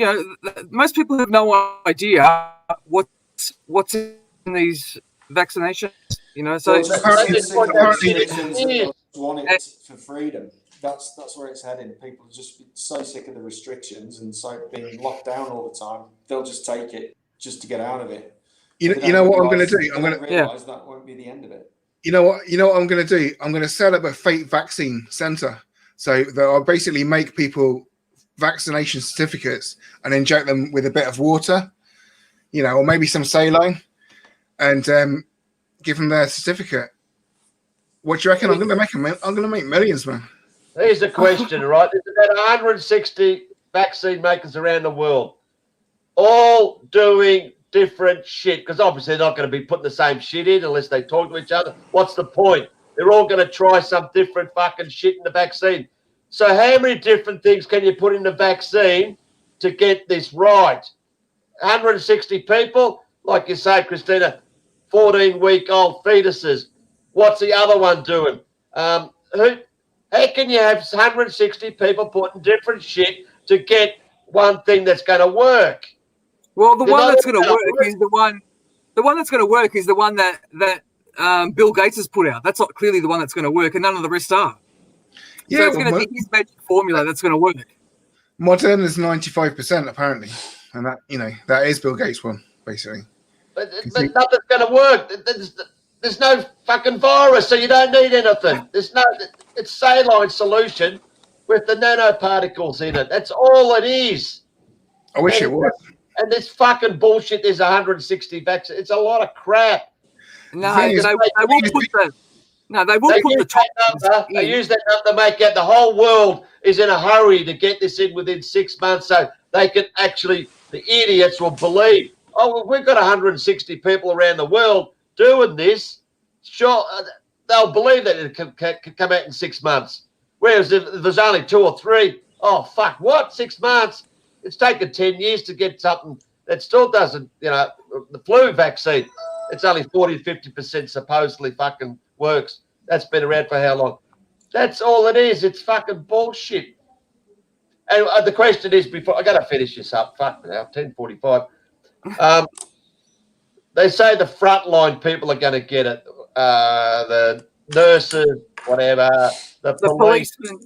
Most people have no idea what's in these vaccinations. So apparently want it for freedom. That's where it's heading. People are just so sick of the restrictions and so being locked down all the time. They'll just take it just to get out of it. You know what I'm going to do? I'm going to realize that won't be the end of it. You know what I'm going to do? I'm going to set up a fake vaccine center, so that I'll basically make people vaccination certificates and inject them with a bit of water, or maybe some saline, and give them their certificate. What do you reckon? I'm going to make millions, man. Here's a question, right? There's about 160 vaccine makers around the world, all doing different shit, because obviously they're not going to be putting the same shit in unless they talk to each other. What's the point? They're all going to try some different fucking shit in the vaccine. So how many different things can you put in the vaccine to get this right? 160 people, like you say, Christina, 14-week-old fetuses. What's the other one doing? How can you have 160 people putting different shit to get one thing that's going to work? Well, the one that's going to work is the one. The one that's going to work is the one that Bill Gates has put out. That's not clearly the one that's going to work, and none of the rest are. Yeah, so it's going to be his magic formula that's going to work. Moderna is 95% apparently, and that is Bill Gates' one basically. But nothing's going to work. There's no fucking virus, so you don't need anything. It's saline solution with the nanoparticles in it. That's all it is. I wish it was. And this fucking bullshit, there's 160 vaccines. It's a lot of crap. No, thing is- they will put the. No, they will put the top. They use that number to make out the whole world is in a hurry to get this in within 6 months, so they can actually, the idiots will believe, oh, well, we've got 160 people around the world doing this. Sure, they'll believe that it can come out in 6 months. Whereas if there's only 2 or 3, oh, fuck, what? 6 months? It's taken 10 years to get something that still doesn't, the flu vaccine, it's only 40 to 50% supposedly fucking works. That's been around for how long? That's all it is. It's fucking bullshit. And the question is, before I got to finish this up, fuck now, 10:45. They say the frontline people are going to get it. The nurses, whatever, the police. policemen.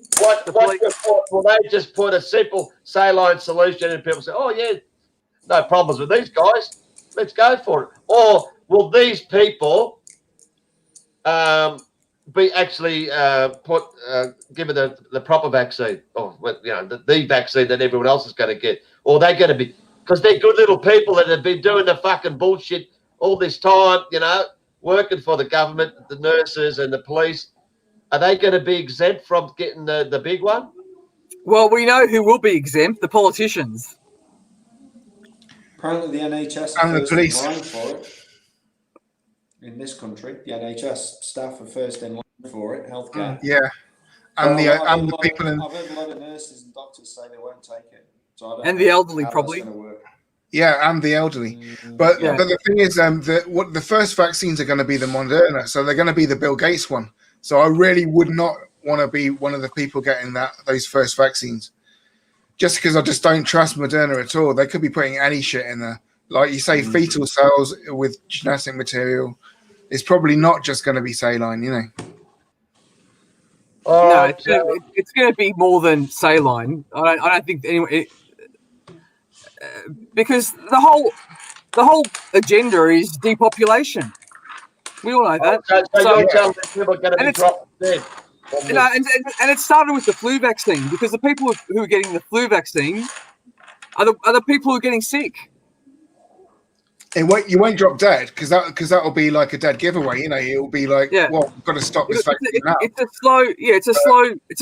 Will they just put a simple saline solution and people say, oh, yeah, no problems with these guys. Let's go for it. Or will these people be actually given the proper vaccine, or the vaccine that everyone else is going to get? Or they're going to be, because they're good little people that have been doing the fucking bullshit all this time, working for the government, the nurses and the police. Are they going to be exempt from getting the big one? Well, we know who will be exempt: the politicians. Apparently, the NHS And are the first police. in line for it. In this country, the NHS staff are first in line for it. Healthcare. Yeah, and the people in. I've heard a lot of nurses and doctors say they won't take it. So I don't And know the elderly, how probably. that's going to work. Yeah, and the elderly. But the thing is, the first vaccines are going to be the Moderna, so they're going to be the Bill Gates one. So I really would not want to be one of the people getting those first vaccines, just because I just don't trust Moderna at all. They could be putting any shit in there, like you say, fetal cells with genetic material. It's probably not just going to be saline, No, It's going to be more than saline. I don't think anyone. Because the whole agenda is depopulation. We all know that. So you're telling me people are going to be dropping dead. And it started with the flu vaccine, because the people who are getting the flu vaccine are the people who are getting sick. And you won't drop dead because that will be like a dead giveaway. It will be like, well, we've got to stop this vaccine now. It's a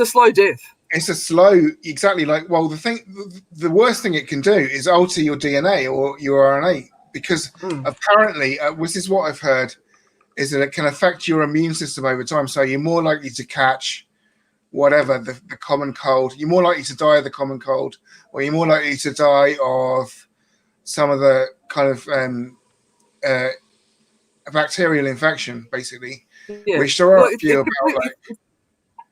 slow death. It's a slow, exactly. Like, well, the worst thing it can do is alter your DNA or your RNA, because apparently, this is what I've heard, is that it can affect your immune system over time. So you're more likely to catch whatever, the common cold. You're more likely to die of the common cold, or you're more likely to die of some of the kind of bacterial infection, basically, which there are a few about.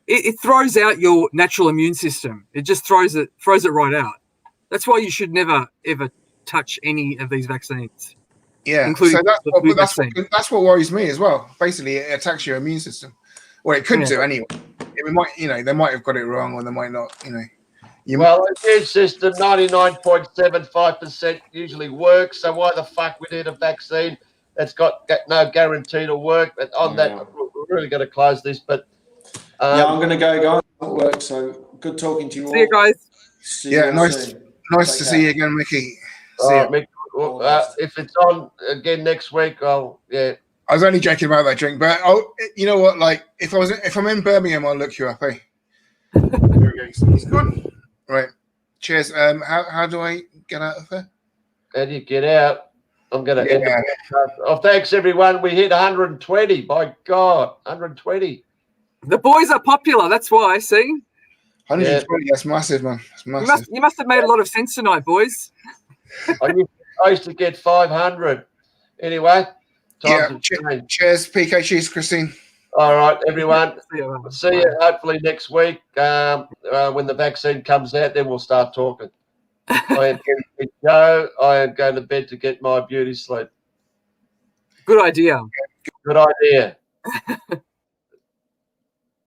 It throws out your natural immune system. It just throws it right out. That's why you should never ever touch any of these vaccines. Yeah, including so that's what worries me as well. Basically, it attacks your immune system. Well, it could do anyway. It might, they might have got it wrong, or they might not. Well, the immune system 99.75% usually works. So why the fuck we need a vaccine that's got no guarantee to work? But on that, we're really going to close this. But I'm going to go, guys. It works. So good talking to you all. See you guys. See you nice to see you again, Mickey. Mick, if it's on again next week, I was only joking about that drink, but you know what? Like, if I'm in Birmingham, I'll look you up. Hey, there we go. He's gone. Right. Cheers. How do I get out of here? How do you get out? I'm going to end the podcast. Oh, thanks, everyone. We hit 120. By God, 120. The boys are popular. That's why I see. 120. That's massive, man. That's massive. You must have made a lot of sense tonight, boys. I used to get 500. Anyway. Cheers, Peekay. Cheers, Christine. All right, everyone. See you hopefully next week when the vaccine comes out. Then we'll start talking. I am going to bed to get my beauty sleep. Good idea. Good idea.